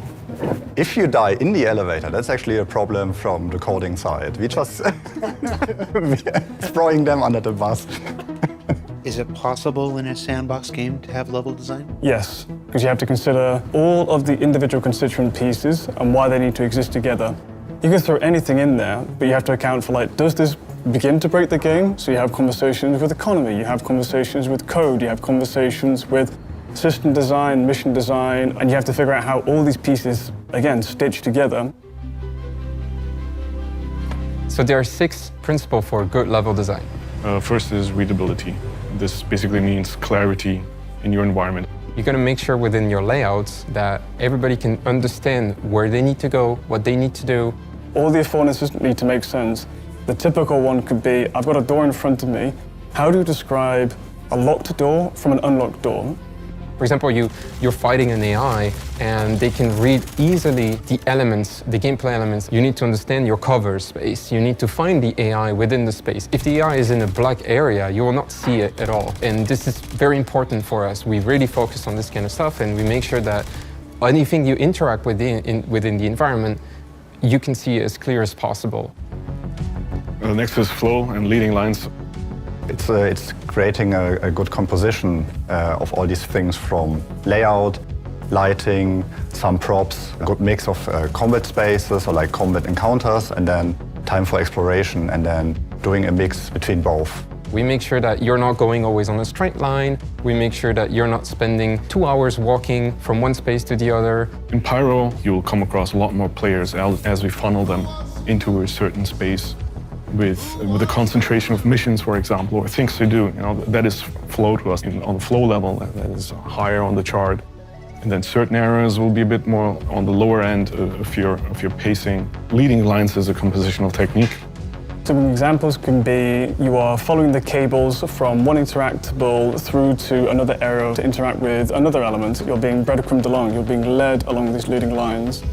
J: If you die in the elevator, that's actually a problem from the coding side. We just throwing them under the bus.
F: Is it possible in a sandbox game to have level design?
I: Yes, because you have to consider all of the individual constituent pieces and why they need to exist together. You can throw anything in there, but you have to account for, like, does this begin to break the game? So you have conversations with economy, you have conversations with code, you have conversations with system design, mission design, and you have to figure out how all these pieces, again, stitch together.
H: So there are 6 principles for good level design.
G: First is readability. This basically means clarity in your environment.
H: You're going to make sure within your layouts that everybody can understand where they need to go, what they need to do.
I: All the affordances need to make sense. The typical one could be, I've got a door in front of me. How do you describe a locked door from an unlocked door?
H: For example, you're fighting an AI and they can read easily the elements, the gameplay elements. You need to understand your cover space. You need to find the AI within the space. If the AI is in a black area, you will not see it at all. And this is very important for us. We really focus on this kind of stuff and we make sure that anything you interact with within the environment you can see as clear as possible.
G: The next is flow and leading lines.
J: It's creating a good composition of all these things, from layout, lighting, some props, a good mix of combat spaces or like combat encounters, and then time for exploration, and then doing a mix between both.
H: We make sure that you're not going always on a straight line. We make sure that you're not spending 2 hours walking from one space to the other.
G: In Pyro, you'll come across a lot more players as we funnel them into a certain space with a concentration of missions, for example, or things to do. You know, that is flow to us on the flow level, that is higher on the chart. And then certain areas will be a bit more on the lower end of your pacing. Leading lines is a compositional technique.
I: Some examples can be you are following the cables from one interactable through to another area to interact with another element. You're being breadcrumbed along, you're being led along these leading lines.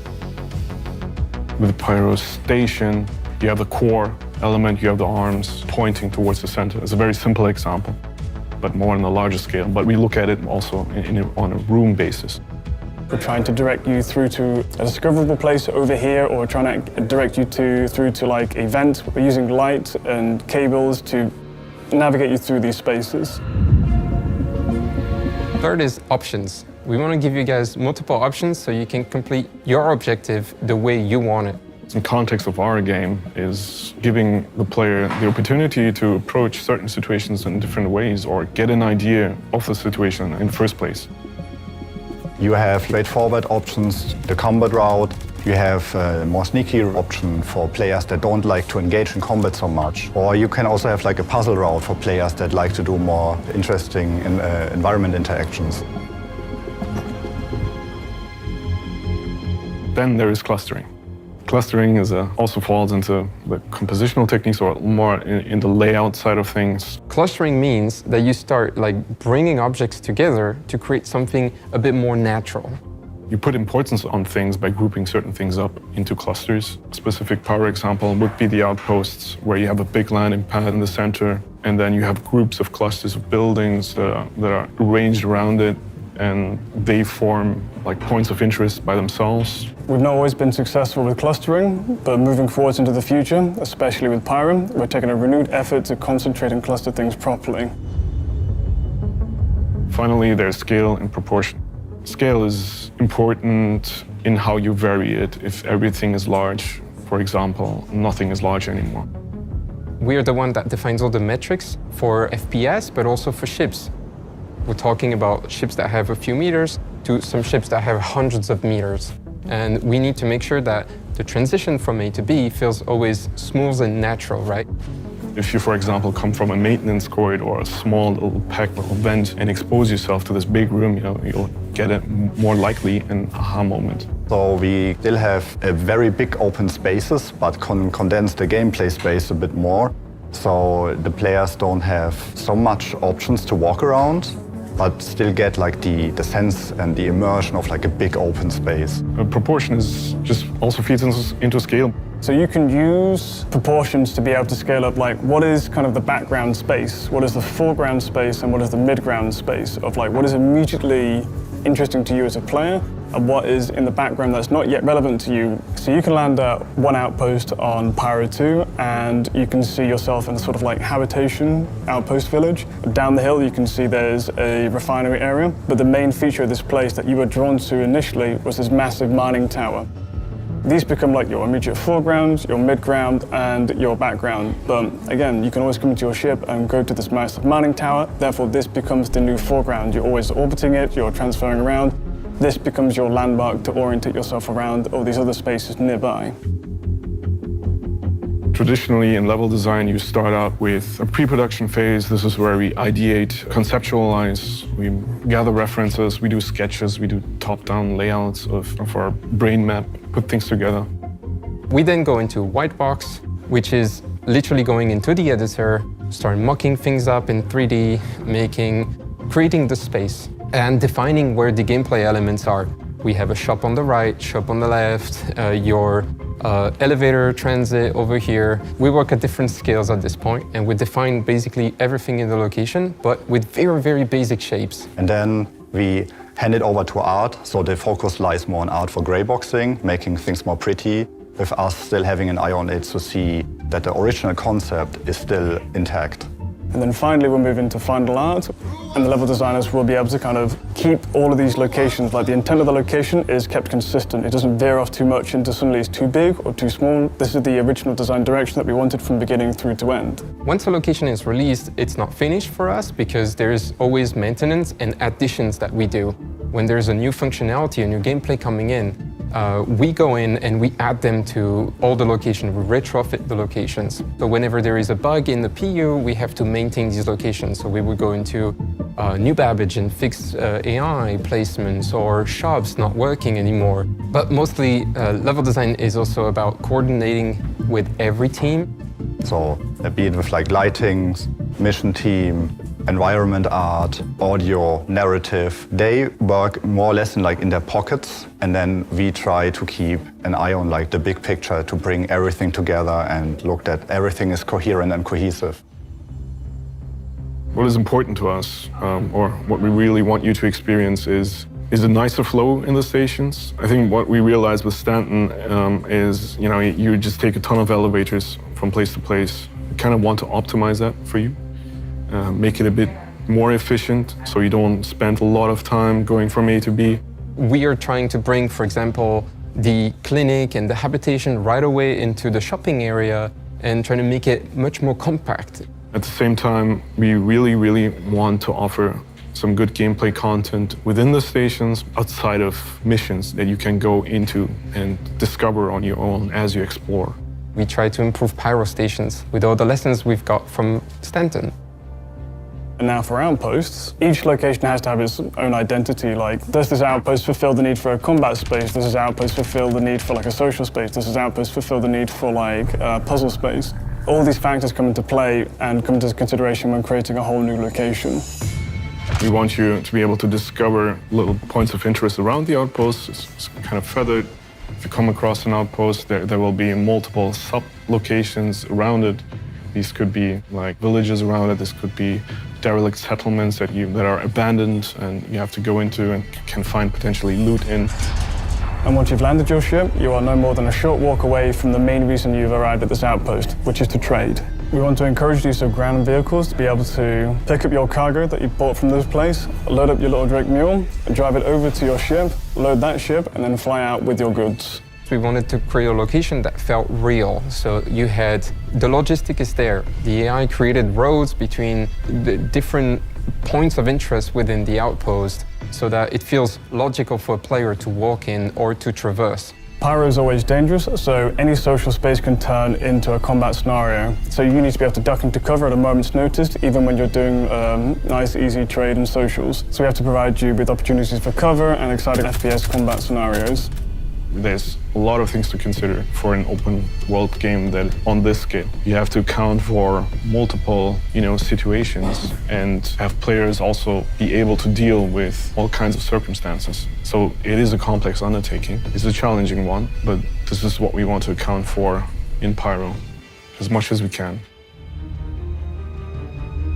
G: With the Pyro station, you have the core element, you have the arms pointing towards the center. It's a very simple example, but more on a larger scale. But we look at it also on a room basis.
I: We're trying to direct you through to a discoverable place over here, or trying to direct you through to like a vent. We're using light and cables to navigate you through these spaces.
H: Third is options. We want to give you guys multiple options so you can complete your objective the way you want it.
G: In context of our game is giving the player the opportunity to approach certain situations in different ways or get an idea of the situation in the first place.
J: You have straightforward options, the combat route. You have a more sneaky option for players that don't like to engage in combat so much. Or you can also have like a puzzle route for players that like to do more interesting environment interactions.
G: Then there is clustering. Clustering also falls into the compositional techniques, or more in the layout side of things.
H: Clustering means that you start like bringing objects together to create something a bit more natural.
G: You put importance on things by grouping certain things up into clusters. A specific Pyro example would be the outposts, where you have a big landing pad in the center, and then you have groups of clusters of buildings that are arranged around it, and they form like points of interest by themselves.
I: We've not always been successful with clustering, but moving forwards into the future, especially with Pyro, we're taking a renewed effort to concentrate and cluster things properly.
G: Finally, there's scale and proportion. Scale is important in how you vary it. If everything is large, for example, nothing is large anymore.
H: We are the one that defines all the metrics for FPS, but also for ships. We're talking about ships that have a few meters to some ships that have hundreds of meters. And we need to make sure that the transition from A to B feels always smooth and natural, right?
G: If you, for example, come from a maintenance corridor or a small little packed little vent and expose yourself to this big room, you'll get it more likely an aha moment.
J: So we still have a very big open spaces, but condense the gameplay space a bit more. So the players don't have so much options to walk around, but still get like the sense and the immersion of like a big open space.
G: Proportion is just also feeds into scale.
I: So you can use proportions to be able to scale up like what is kind of the background space, what is the foreground space, and what is the midground space of like what is immediately interesting to you as a player and what is in the background that's not yet relevant to you. So you can land at one outpost on Pyro 2 and you can see yourself in a sort of like habitation outpost village. Down the hill you can see there's a refinery area, but the main feature of this place that you were drawn to initially was this massive mining tower. These become like your immediate foreground, your midground, and your background. But again, you can always come into your ship and go to this massive mining tower. Therefore, this becomes the new foreground. You're always orbiting it, you're transferring around. This becomes your landmark to orientate yourself around all these other spaces nearby.
G: Traditionally, in level design, you start out with a pre-production phase. This is where we ideate, conceptualize, we gather references, we do sketches, we do top-down layouts of our brain map, put things together.
H: We then go into white box, which is literally going into the editor, start mocking things up in 3D, creating the space, and defining where the gameplay elements are. We have a shop on the right, shop on the left, your elevator transit over here. We work at different scales at this point, and we define basically everything in the location, but with very, very basic shapes.
J: And then we hand it over to art, so the focus lies more on art for grayboxing, making things more pretty. with us still having an eye on it to see that the original concept is still intact.
I: And then finally we'll move into final art, and the level designers will be able to kind of keep all of these locations, like the intent of the location is kept consistent. It doesn't veer off too much into suddenly it's too big or too small. This is the original design direction that we wanted from beginning through to end.
H: Once a location is released, it's not finished for us because there is always maintenance and additions that we do. When there's a new functionality, a new gameplay coming in, we go in and we add them to all the locations, we retrofit the locations. So whenever there is a bug in the PU, we have to maintain these locations. So we would go into new Babbage and fix AI placements or shops not working anymore. But mostly level design is also about coordinating with every team.
J: So be it with like lighting, mission team, environment art, audio, narrative, they work more or less in their pockets, and then we try to keep an eye on like the big picture to bring everything together and look that everything is coherent and cohesive.
G: What is important to us, or what we really want you to experience is a nicer flow in the stations. I think what we realized with Stanton is, you just take a ton of elevators from place to place. We kind of want to optimize that for you. Make it a bit more efficient so you don't spend a lot of time going from A to B.
H: We are trying to bring, for example, the clinic and the habitation right away into the shopping area and trying to make it much more compact.
G: At the same time, we really, really want to offer some good gameplay content within the stations outside of missions that you can go into and discover on your own as you explore.
H: We try to improve pyro stations with all the lessons we've got from Stanton.
I: And now for outposts, each location has to have its own identity. Like, does this outpost fulfill the need for a combat space? Does this outpost fulfill the need for like a social space? Does this outpost fulfill the need for like a puzzle space? All these factors come into play and come into consideration when creating a whole new location.
G: We want you to be able to discover little points of interest around the outpost. It's kind of feathered. If you come across an outpost, there will be multiple sub-locations around it. These could be like villages around it. This could be derelict settlements that are abandoned and you have to go into and can find potentially loot in.
I: And once you've landed your ship, you are no more than a short walk away from the main reason you've arrived at this outpost, which is to trade. We want to encourage the use of ground vehicles to be able to pick up your cargo that you bought from this place, load up your little Drake mule, drive it over to your ship, load that ship, and then fly out with your goods.
H: We wanted to create a location that felt real. So you had, the logistic is there. The AI created roads between the different points of interest within the outpost so that it feels logical for a player to walk in or to traverse.
I: Pyro is always dangerous, so any social space can turn into a combat scenario. So you need to be able to duck into cover at a moment's notice, even when you're doing nice, easy trade and socials. So we have to provide you with opportunities for cover and exciting FPS combat scenarios.
G: There's a lot of things to consider for an open world game that on this scale. You have to account for multiple, situations and have players also be able to deal with all kinds of circumstances. So it is a complex undertaking. It's a challenging one, but this is what we want to account for in Pyro as much as we can.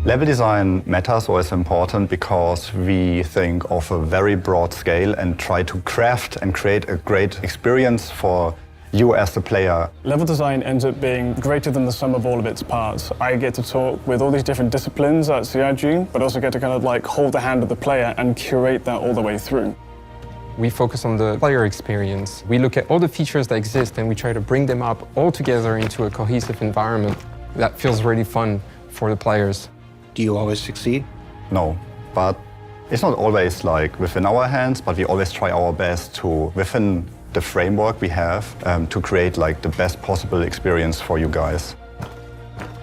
J: Level design matters or is important because we think of a very broad scale and try to craft and create a great experience for you as the player.
I: Level design ends up being greater than the sum of all of its parts. I get to talk with all these different disciplines at CIG, but also get to kind of like hold the hand of the player and curate that all the way through.
H: We focus on the player experience. We look at all the features that exist and we try to bring them up all together into a cohesive environment that feels really fun for the players.
F: Do you always succeed?
J: No, but it's not always like within our hands, but we always try our best to, within the framework we have, to create like the best possible experience for you guys.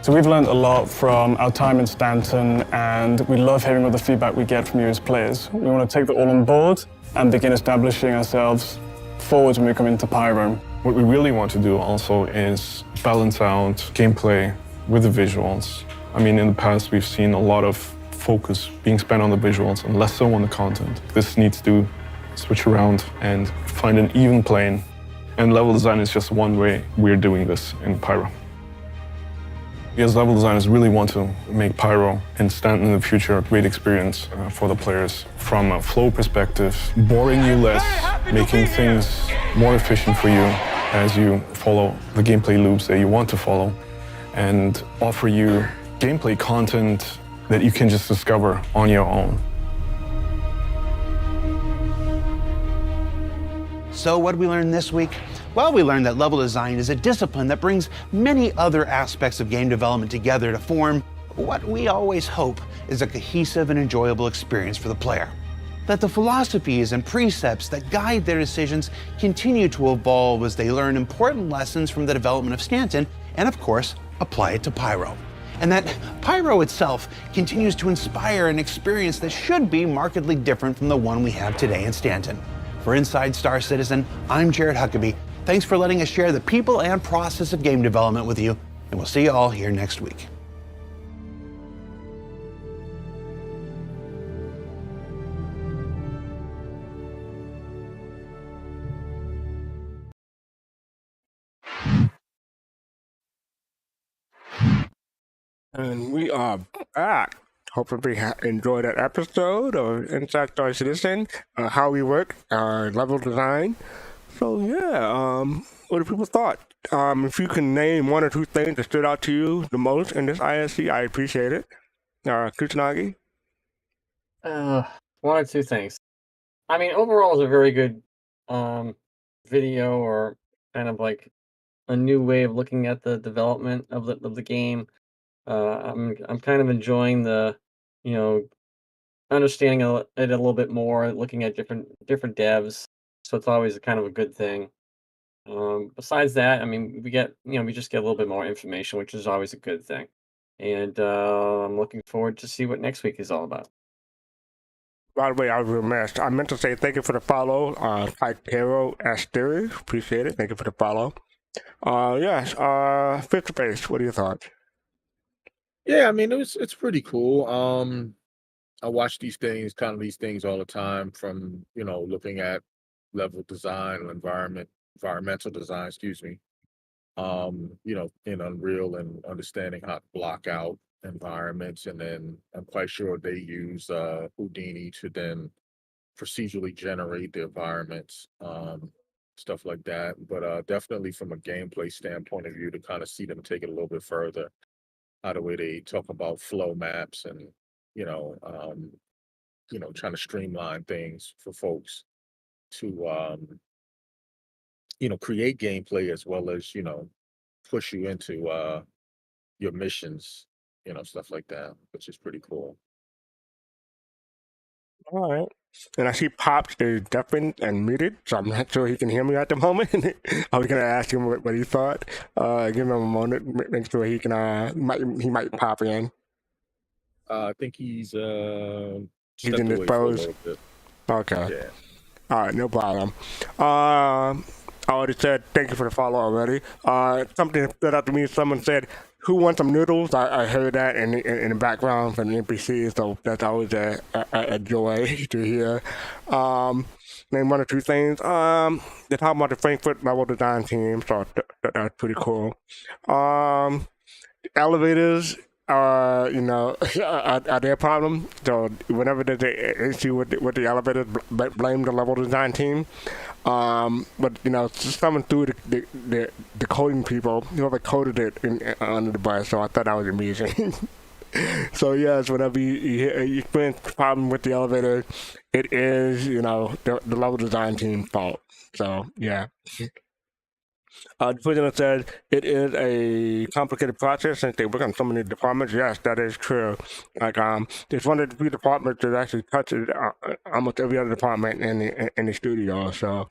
I: So we've learned a lot from our time in Stanton, and we love hearing all the feedback we get from you as players. We want to take that all on board and begin establishing ourselves forwards when we come into Pyro.
G: What we really want to do also is balance out gameplay with the visuals. I mean, in the past, we've seen a lot of focus being spent on the visuals and less so on the content. This needs to switch around and find an even plane. And level design is just one way we're doing this in Pyro. We as level designers really want to make Pyro and Stanton in the future a great experience for the players. From a flow perspective, boring you less, making things more efficient for you, as you follow the gameplay loops that you want to follow, and offer you gameplay content that you can just discover on your own.
F: So what did we learn this week? Well, we learned that level design is a discipline that brings many other aspects of game development together to form what we always hope is a cohesive and enjoyable experience for the player. That the philosophies and precepts that guide their decisions continue to evolve as they learn important lessons from the development of Stanton and, of course, apply it to Pyro. And that Pyro itself continues to inspire an experience that should be markedly different from the one we have today in Stanton. For Inside Star Citizen, I'm Jared Huckabee. Thanks for letting us share the people and process of game development with you, and we'll see you all here next week.
B: And we are back. Hopefully you enjoyed that episode of Inside Star Citizen, how we work, level design. So yeah, what do people thought? If you can name one or two things that stood out to you the most in this ISC, I appreciate it. Kusanagi?
C: One or two things. I mean, overall, it's a very good video, or kind of like a new way of looking at the development of the game. I'm kind of enjoying the, understanding it a little bit more, looking at different devs. So it's always kind of a good thing. Besides that, I mean, we just get a little bit more information, which is always a good thing. And I'm looking forward to see what next week is all about.
B: By the way, I was remiss. I meant to say thank you for the follow, Typero Asterisk. Appreciate it. Thank you for the follow. Yes, Fifth Space, what are your thoughts?
E: Yeah, I mean, it's pretty cool. I watch these things all the time, from, looking at level design and environmental design, excuse me. In Unreal, and understanding how to block out environments, and then I'm quite sure they use Houdini to then procedurally generate the environments, stuff like that. But definitely from a gameplay standpoint of view, to kind of see them take it a little bit further, how the way they talk about flow maps, and trying to streamline things for folks to create gameplay, as well as push you into your missions, stuff like that, which is pretty cool.
B: All right. And I see Pops is deafened and muted, so I'm not sure he can hear me at the moment. I was going to ask him what he thought. Give him a moment, make sure he can, he might pop in.
E: I think he's
B: indisposed. Okay.
E: Yeah.
B: All right, no problem. I already said thank you for the follow already. Something that stood out to me, someone said, "Who wants some noodles?" I heard that in the background from the NPC, so that's always a joy to hear. Name one or two things. They talk about the Frankfurt level design team, so that's pretty cool. Elevators are their problem. So whenever there's an issue with the elevators, blame the level design team. But someone threw the coding people, whoever coded it under the bus. So I thought that was amusing. So yes, whenever you experience a problem with the elevator, it is the level design team's fault. So yeah. The president said it is a complicated process since they work on so many departments. Yes, that is true. Like there's one of the few departments that actually touches almost every other department in the studio. So,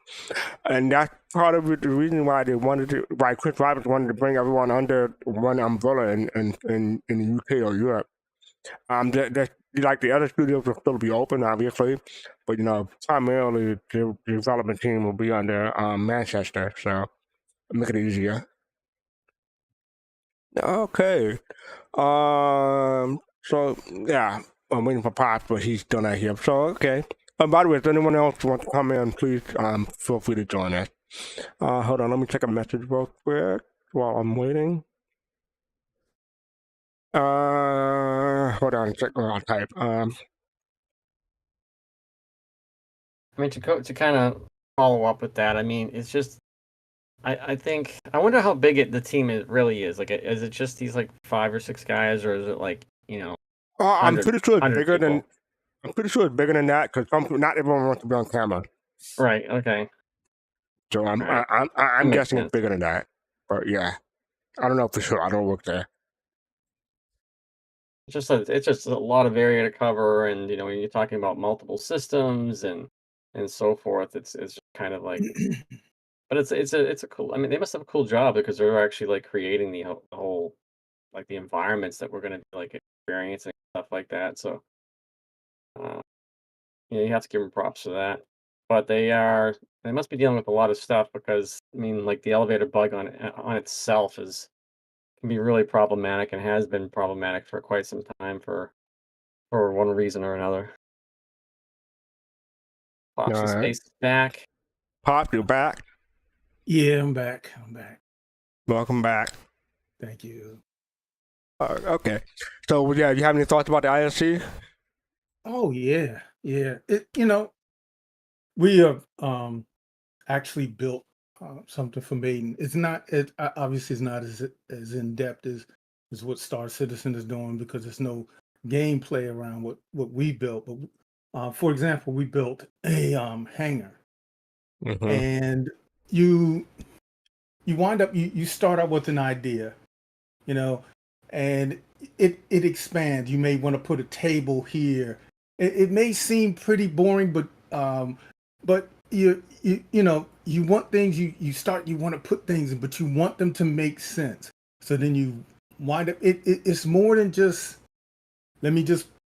B: and that's part of the reason why why Chris Roberts wanted to bring everyone under one umbrella in the UK or Europe. Like the other studios will still be open, obviously, but primarily the development team will be under Manchester. So. Make it easier. Okay. So yeah, I'm waiting for Pops, but he's still not here. So okay. By the way, if anyone else wants to come in, please feel free to join us. Hold on, let me check a message real quick while I'm waiting. Hold on, check. I'll type.
C: I mean, to kind of follow up with that, I mean, it's just I think I wonder how big the team really is. Like, is it just these like 5 or 6 guys, or is it like
B: I'm
C: 100
B: pretty sure it's
C: 100
B: bigger than.
C: people?
B: I'm pretty sure it's bigger than that because not everyone wants to be on camera.
C: Right. Okay.
B: So I'm
C: Alright.
B: I'm
C: Makes
B: guessing
C: sense.
B: it's bigger than that. But yeah, I don't know for sure. I don't work there.
C: It's just a lot of area to cover, and when you're talking about multiple systems and so forth, it's just kind of like. But it's a cool. I mean, they must have a cool job because they're actually like creating the whole like the environments that we're gonna be like experiencing stuff like that. So uh, you have to give them props for that. But they must be dealing with a lot of stuff because I mean, like the elevator bug on itself can be really problematic and has been problematic for quite some time for one reason or another.
B: All
C: Pops and
B: right,
C: Space is back.
B: Pop, you're back.
D: Yeah, I'm back.
B: Welcome back.
D: Thank you.
B: Okay, so yeah, do you have any thoughts about the ISC?
D: Oh yeah. It we have actually built something for Maiden. It's not obviously it's not as in depth as what Star Citizen is doing because there's no gameplay around what we built. But for example, we built a hangar,
B: Mm-hmm.
D: and you wind up you start out with an idea, and it expands. You may want to put a table here. It may seem pretty boring, but you want things. You want to put things in, but you want them to make sense. So then you wind up. It's more than just.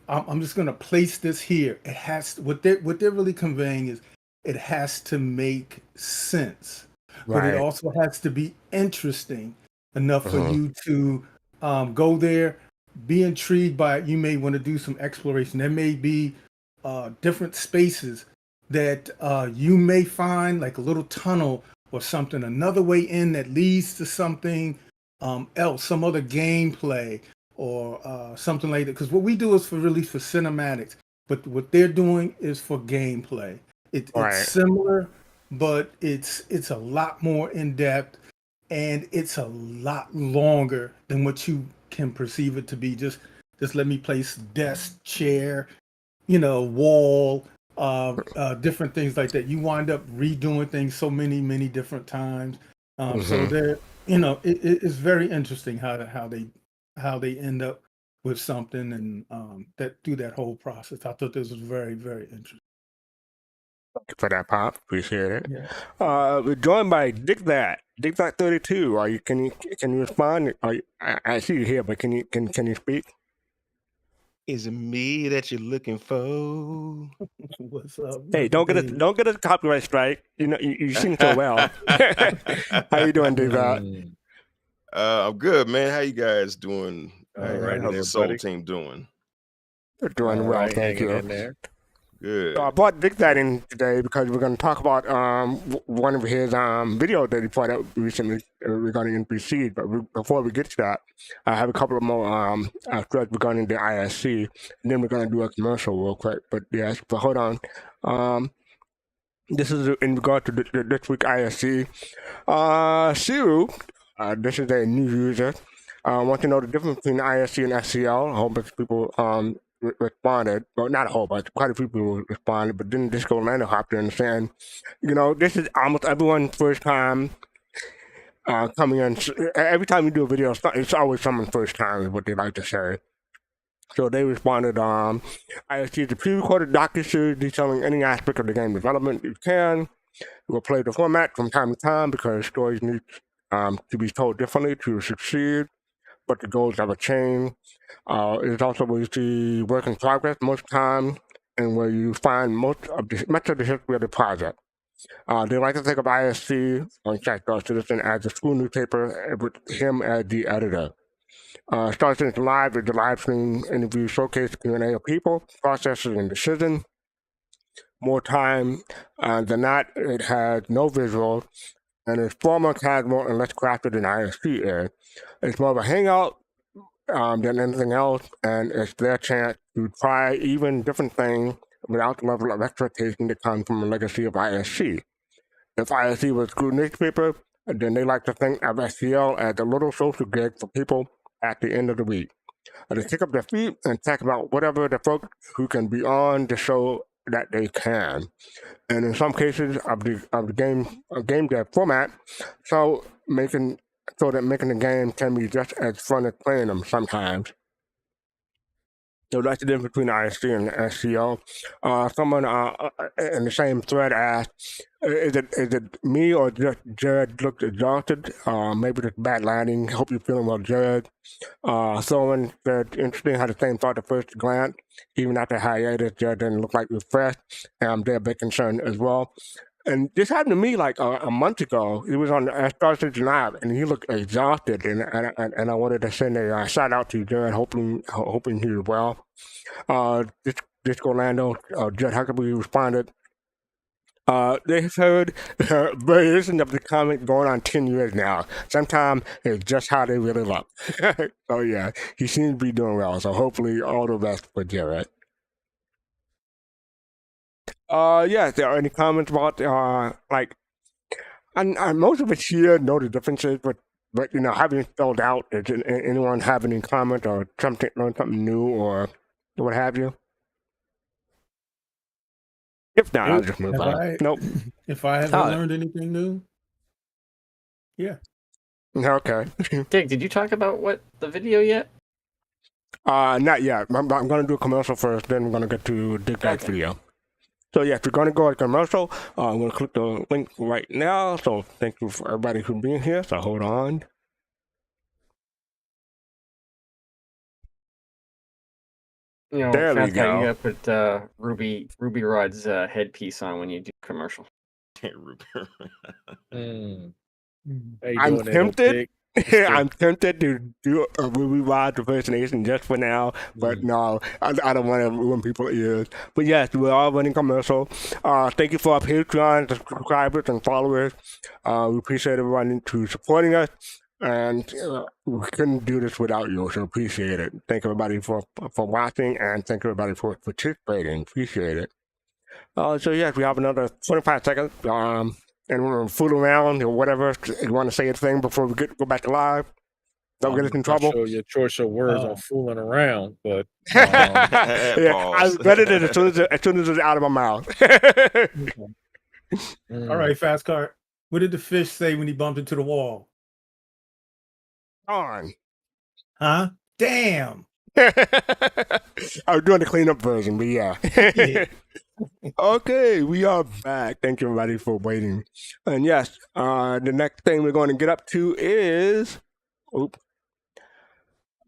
D: I'm just going to place this here. It has what they're really conveying is it has to make sense, but it
B: Right.
D: also has to be interesting enough for
B: Mhm.
D: you to go there, be intrigued by it. You may want to do some exploration. There may be different spaces that you may find, like a little tunnel or something, another way in that leads to something else, some other gameplay or something like that. Because what we do is for cinematics, but what they're doing is for gameplay. It's
B: Right.
D: similar, but it's a lot more in depth, and it's a lot longer than what you can perceive it to be. Just let me place desk, chair, wall, different things like that. You wind up redoing things so many different times. So
B: Mhm.
D: there, it's very interesting how they end up with something and that through that whole process. I thought this was very, very interesting.
B: Thank you for that, Pop. Appreciate it.
D: Yeah.
B: We're joined by Dick 32. Can you respond? I see you here, but can you speak?
K: Is it me that you're looking for?
D: What's up?
B: Hey, don't get a copyright strike. You sing so well. How you doing, Dick?
K: I'm good, man. How you guys doing?
E: All right,
K: How's
E: there,
K: the Soul
E: buddy.
K: team doing?
B: We're doing well, thank
E: hanging
B: you.
E: in there.
K: Good.
B: So I brought Dick in today because we're going to talk about one of his videos that he put out recently regarding NPCs. But before we get to that, I have a couple of more threads regarding the ISC, and then we're going to do a commercial real quick. But yes, but hold on. This is in regard to this week ISC. Siru, this is a new user. Want to know the difference between ISC and SCL. A whole bunch of people responded. Well, not a whole bunch, quite a few people responded, but then Disco Orlando hopped in and saying, this is almost everyone's first time coming in. Every time you do a video, it's always someone's first time, is what they like to say. So they responded, ISC is a pre-recorded docu-series detailing any aspect of the game development you can. We'll play the format from time to time because stories need to be told differently to succeed, but the goals never change. It's also where you see work in progress most time and where you find much of the history of the project. They like to think of ISC on Star Citizen as a school newspaper with him as the editor. Star Citizen Live is the live stream interview showcase Q&A of people, processes, and decisions. More time than not, it has no visuals and is far more casual and less crafted than ISC is. It's more of a hangout than anything else, and it's their chance to try even different things without the level of expectation that comes from a legacy of ISC. If ISC was a school newspaper, then they like to think of STL as a little social gig for people at the end of the week. They kick up their feet and talk about whatever the folks who can be on the show that they can. And in some cases of the game dev format, so that making the game can be just as fun as playing them sometimes. So that's the difference between ISC and SCO. Someone in the same thread asked, is it me or just Jared looked exhausted? Maybe just bad lighting. Hope you're feeling well, Jared. Someone said, interesting, had the same thought at first glance. Even after hiatus, Jared didn't look like refreshed. And I'm there a bit concerned as well. And this happened to me like a month ago. He was on Star Citizen Live, and he looked exhausted. And I wanted to send a shout out to Jared, hoping he was well. Disco Orlando, Judd Huckabee responded. They've heard variations of the comment going on 10 years now. Sometimes it's just how they really look. So yeah, he seems to be doing well. So hopefully all the best for Jared. Yeah, if there are any comments about and most of us here know the differences, but having spelled out, does anyone have any comment or learn something new or what have you? If not, I'll just move on. Nope.
D: If I haven't learned anything new, yeah.
B: Okay.
C: Dick, did you talk about the video yet?
B: Not yet. I'm going to do a commercial first, then we're going to get to Dick Guy's video. So yeah, if you're going to go to commercial, I'm going to click the link right now. So thank you for everybody for being here. So hold on.
C: There we go. You got to put Ruby Rod's headpiece on when you do commercial.
B: I'm tempted. I'm tempted to do a Ruby Rod impersonation just for now, but no, I don't want to ruin people's ears. But yes, we're all running commercial. Thank you for our Patreon subscribers and followers. We appreciate everyone to supporting us, and we couldn't do this without you, so appreciate it. Thank everybody for watching, and thank everybody for participating. Appreciate it. So yes, we have another 25 seconds. And we're going to fool around or whatever. You want to say a thing before we go back to live? Don't get us in trouble.
E: Sure your choice of words on fooling around, but
B: yeah, I read it as soon as it's out of my mouth.
D: All right, fastcart. What did the fish say when he bumped into the wall?
B: On.
D: Huh? Damn.
B: I was doing the cleanup version, but yeah. Okay, we are back. Thank you, everybody, for waiting. And yes, the next thing we're going to get up to is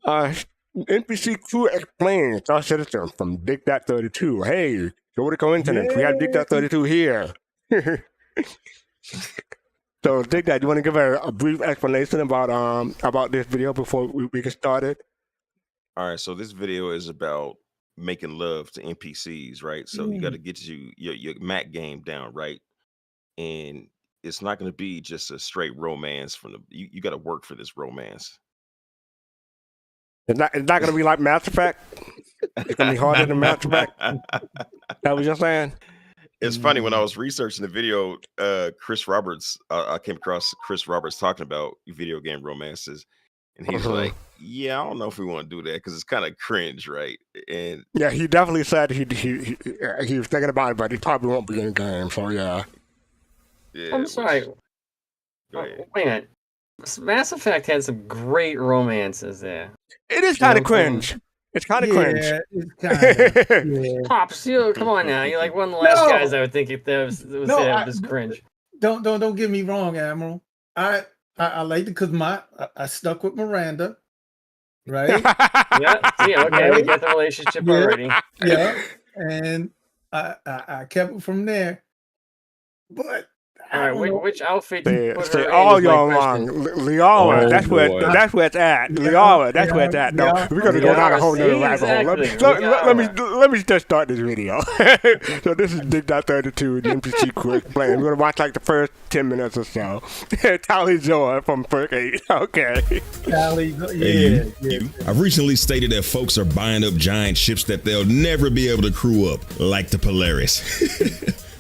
B: NPC Crew Explains Star Citizen from Dig.32. Hey, what a coincidence. We have Dig.32 here. So, Dig, do you want to give a brief explanation about this video before we get started?
L: All right, so this video is about making love to NPCs, right? So you got to get your Mac game down, right? And it's not going to be just a straight romance you got to work for this romance.
B: It's not going to be like Mass Effect. It's going to be harder than Mass Effect. That was you're saying?
L: It's funny, when I was researching the video, Chris Roberts, I came across Chris Roberts talking about video game romances. And he's like, yeah, I don't know if we want to do that because it's kind of cringe, right? And
B: yeah, he definitely said he was thinking about it, but he probably won't be in the game. So yeah.
C: I'm sorry. Wait a minute. Mass Effect had some great romances there.
B: It is kind of cringe. It's kind of cringe.
D: It's kind of.
C: Pops, come on now. You're like one of the last guys I would think was cringe.
D: Don't get me wrong, Admiral. I liked it because I stuck with Miranda, right?
C: Okay, we get the relationship already.
D: Yeah, and I kept it from there. But
C: all right, which outfit?
B: All y'all wrong, Liara. That's where it's at. Liara. That's where it's at. No, we're gonna go down a whole nother rabbit hole. Let me just start this video. So this is Dig.32, the NPC quick playing. We're gonna watch like the first 10 minutes or so. Tally Joy from Perk 8. Okay.
D: Tally,
M: I've recently stated that folks are buying up giant ships that they'll never be able to crew up, like the Polaris.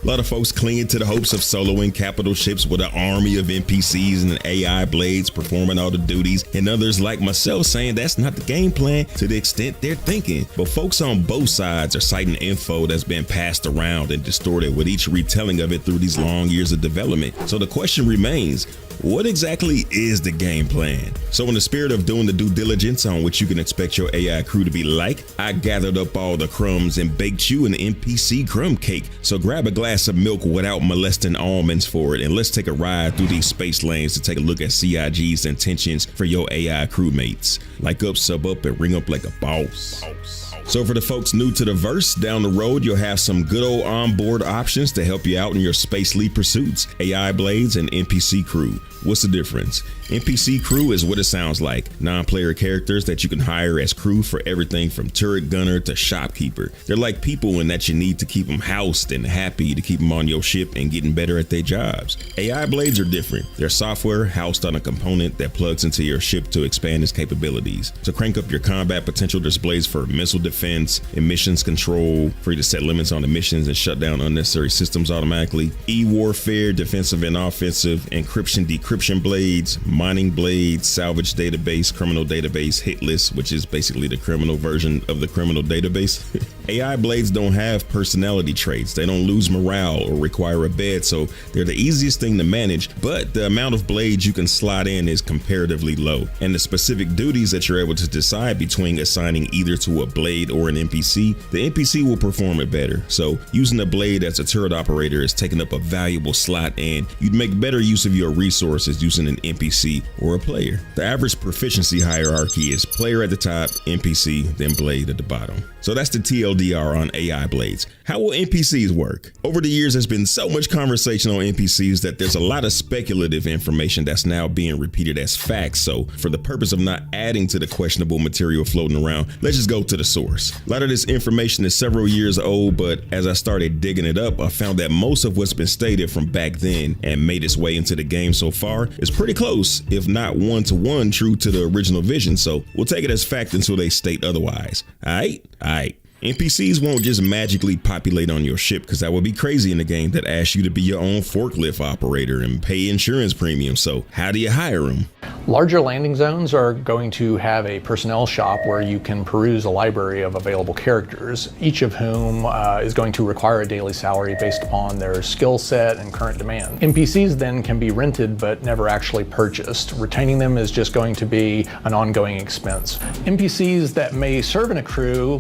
M: A lot of folks clinging to the hopes of soloing capital ships with an army of NPCs and AI blades performing all the duties, and others like myself saying that's not the game plan to the extent they're thinking. But folks on both sides are citing info that's been passed around and distorted with each retelling of it through these long years of development. So the question remains, what exactly is the game plan? So in the spirit of doing the due diligence on what you can expect your AI crew to be like, I gathered up all the crumbs and baked you an NPC crumb cake. So grab a glass of milk without molesting almonds for it, and let's take a ride through these space lanes to take a look at CIG's intentions for your AI crewmates. Like up, sub up, and ring up like a boss. So for the folks new to the verse, down the road, you'll have some good old onboard options to help you out in your spacely pursuits. AI blades and NPC crew. What's the difference? NPC crew is what it sounds like. Non-player characters that you can hire as crew for everything from turret gunner to shopkeeper. They're like people in that you need to keep them housed and happy to keep them on your ship and getting better at their jobs. AI blades are different. They're software housed on a component that plugs into your ship to expand its capabilities. To crank up your combat potential, there's blades for missile defense, emissions control, for you to set limits on emissions and shut down unnecessary systems automatically. E-warfare, defensive and offensive, encryption, decryption blades, mining blades, salvage database, criminal database, hit list, which is basically the criminal version of the criminal database. AI blades don't have personality traits. They don't lose morale or require a bed, so they're the easiest thing to manage, but the amount of blades you can slot in is comparatively low. And the specific duties that you're able to decide between assigning either to a blade or an NPC, the NPC will perform it better. So using a blade as a turret operator is taking up a valuable slot, and you'd make better use of your resources using an NPC or a player. The average proficiency hierarchy is player at the top, NPC, then blade at the bottom. So that's the TLDR on AI blades. How will NPCs work? Over the years, there's been so much conversation on NPCs that there's a lot of speculative information that's now being repeated as facts. So for the purpose of not adding to the questionable material floating around, let's just go to the source. A lot of this information is several years old, but as I started digging it up, I found that most of what's been stated from back then and made its way into the game so far is pretty close, if not one-to-one true to the original vision. So we'll take it as fact until they state otherwise. All right. NPCs won't just magically populate on your ship, because that would be crazy in a game that asks you to be your own forklift operator and pay insurance premiums. So how do you hire them?
N: Larger landing zones are going to have a personnel shop where you can peruse a library of available characters, each of whom is going to require a daily salary based upon their skill set and current demand. NPCs then can be rented but never actually purchased. Retaining them is just going to be an ongoing expense. NPCs that may serve in a crew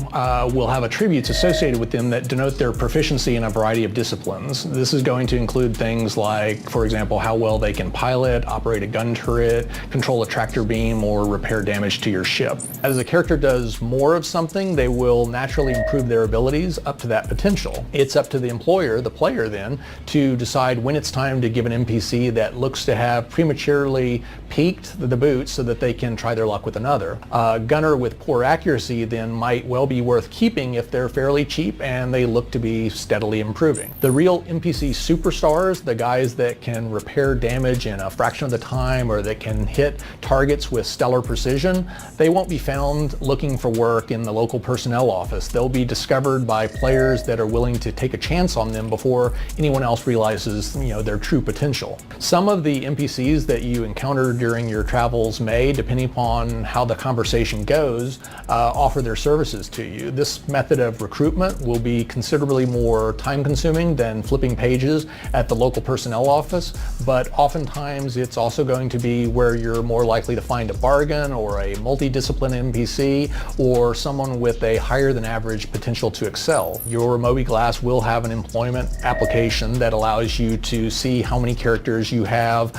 N: will have attributes associated with them that denote their proficiency in a variety of disciplines. This is going to include things like, for example, how well they can pilot, operate a gun turret, control a tractor beam, or repair damage to your ship. As a character does more of something, they will naturally improve their abilities up to that potential. It's up to the employer, the player then, to decide when it's time to give an NPC that looks to have prematurely peaked the boots so that they can try their luck with another. A gunner with poor accuracy then might well be worth keeping if they're fairly cheap and they look to be steadily improving. The real NPC superstars, the guys that can repair damage in a fraction of the time or that can hit targets with stellar precision, they won't be found looking for work in the local personnel office. They'll be discovered by players that are willing to take a chance on them before anyone else realizes, their true potential. Some of the NPCs that you encounter during your travels may, depending upon how the conversation goes, offer their services to you. This method of recruitment will be considerably more time-consuming than flipping pages at the local personnel office, but oftentimes it's also going to be where you're more likely to find a bargain or a multidiscipline NPC or someone with a higher than average potential to excel. Your mobiGlas will have an employment application that allows you to see how many characters you have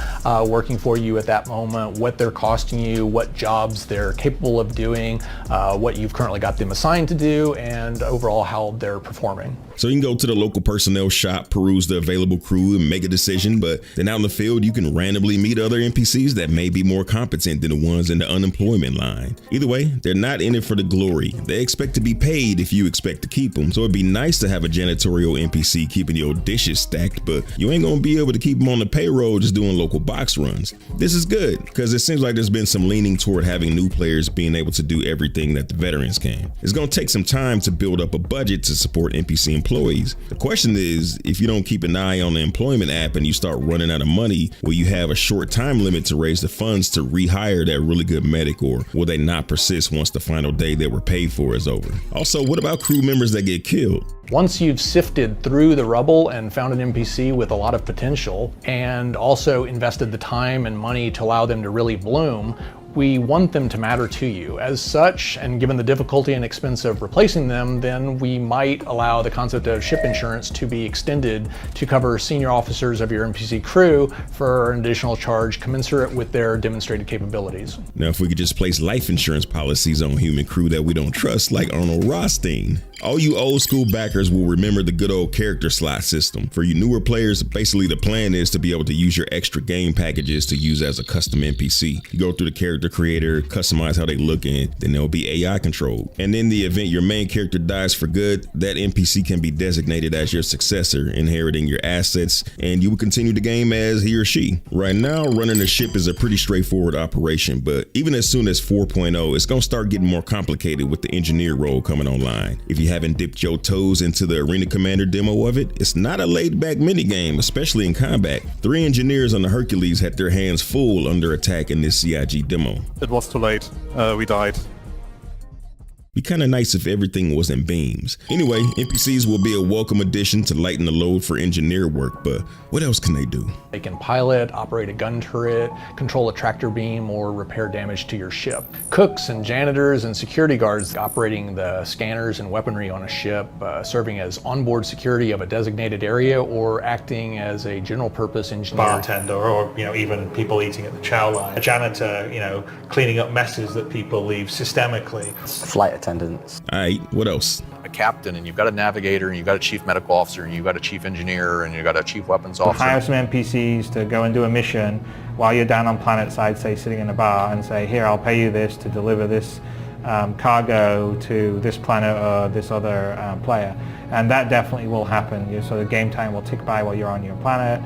N: working for you at that moment, what they're costing you, what jobs they're capable of doing, what you've currently got them assigned to do, and overall how they're performing.
M: So you can go to the local personnel shop, peruse the available crew, and make a decision, but then out in the field, you can randomly meet other NPCs that may be more competent than the ones in the unemployment line. Either way, they're not in it for the glory. They expect to be paid if you expect to keep them. So it'd be nice to have a janitorial NPC keeping your dishes stacked, but you ain't gonna be able to keep them on the payroll just doing local box runs. This is good, because it seems like there's been some leaning toward having new players being able to do everything that the veterans can. It's gonna take some time to build up a budget to support NPC employees employees. The question is, if you don't keep an eye on the employment app and you start running out of money, will you have a short time limit to raise the funds to rehire that really good medic, or will they not persist once the final day they were paid for is over? Also, what about crew members that get killed?
N: Once you've sifted through the rubble and found an NPC with a lot of potential, and also invested the time and money to allow them to really bloom, we want them to matter to you. As such, and given the difficulty and expense of replacing them, then we might allow the concept of ship insurance to be extended to cover senior officers of your NPC crew for an additional charge commensurate with their demonstrated capabilities.
M: Now, if we could just place life insurance policies on human crew that we don't trust, like Arnold Rothstein. All you old school backers will remember the good old character slot system. For you newer players, basically the plan is to be able to use your extra game packages to use as a custom NPC. You go through the character creator, customize how they look, and then they'll be AI controlled. And in the event your main character dies for good, that NPC can be designated as your successor, inheriting your assets, and you will continue the game as he or she. Right now, running a ship is a pretty straightforward operation, but even as soon as 4.0, it's gonna start getting more complicated with the engineer role coming online. If you haven't dipped your toes into the Arena Commander demo of it, it's not a laid-back minigame, especially in combat. 3 engineers on the Hercules had their hands full under attack in this CIG demo.
O: It was too late. We died.
M: Be kind of nice if everything was in beams. Anyway, NPCs will be a welcome addition to lighten the load for engineer work, but what else can they do?
N: They can pilot, operate a gun turret, control a tractor beam, or repair damage to your ship. Cooks and janitors and security guards operating the scanners and weaponry on a ship, serving as onboard security of a designated area, or acting as a general purpose engineer.
P: Bartender, or even people eating at the chow line. A janitor, cleaning up messes that people leave systemically.
Q: Flight attendants.
M: All right, what else?
R: A captain, and you've got a navigator, and you've got a chief medical officer, and you've got a chief engineer, and you've got a chief weapons officer.
S: Hire some NPCs to go and do a mission while you're down on planet side, say sitting in a bar, and say, here, I'll pay you this to deliver this cargo to this planet or this other player. And that definitely will happen. So the game time will tick by while you're on your planet,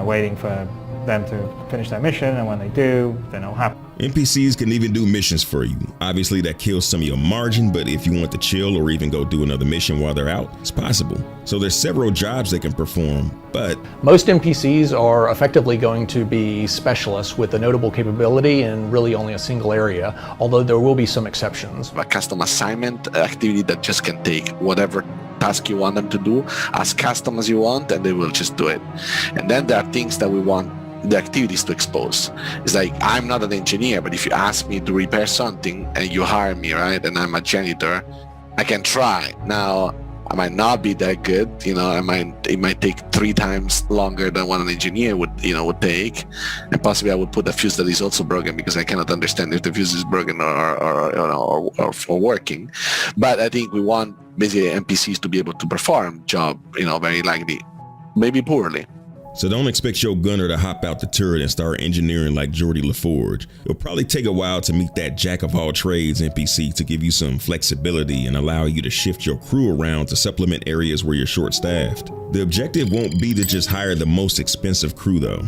S: waiting for them to finish their mission, and when they do, then it'll happen.
M: NPCs can even do missions for you. Obviously that kills some of your margin, but if you want to chill or even go do another mission while they're out, it's possible. So there's several jobs they can perform, but
N: most NPCs are effectively going to be specialists with a notable capability in really only a single area, although there will be some exceptions.
T: A custom assignment activity that just can take whatever task you want them to do as custom as you want, and they will just do it. And then there are things that we want the activities to expose. It's like, I'm not an engineer, but if you ask me to repair something and you hire me, right, and I'm a janitor, I can try. Now, I might not be that good, it might take 3 times longer than what an engineer would take, and possibly I would put a fuse that is also broken because I cannot understand if the fuse is broken or working. But I think we want basically NPCs to be able to perform job, very likely, maybe poorly.
M: So don't expect your gunner to hop out the turret and start engineering like Geordie LaForge. It'll probably take a while to meet that jack of all trades NPC to give you some flexibility and allow you to shift your crew around to supplement areas where you're short-staffed. The objective won't be to just hire the most expensive crew though.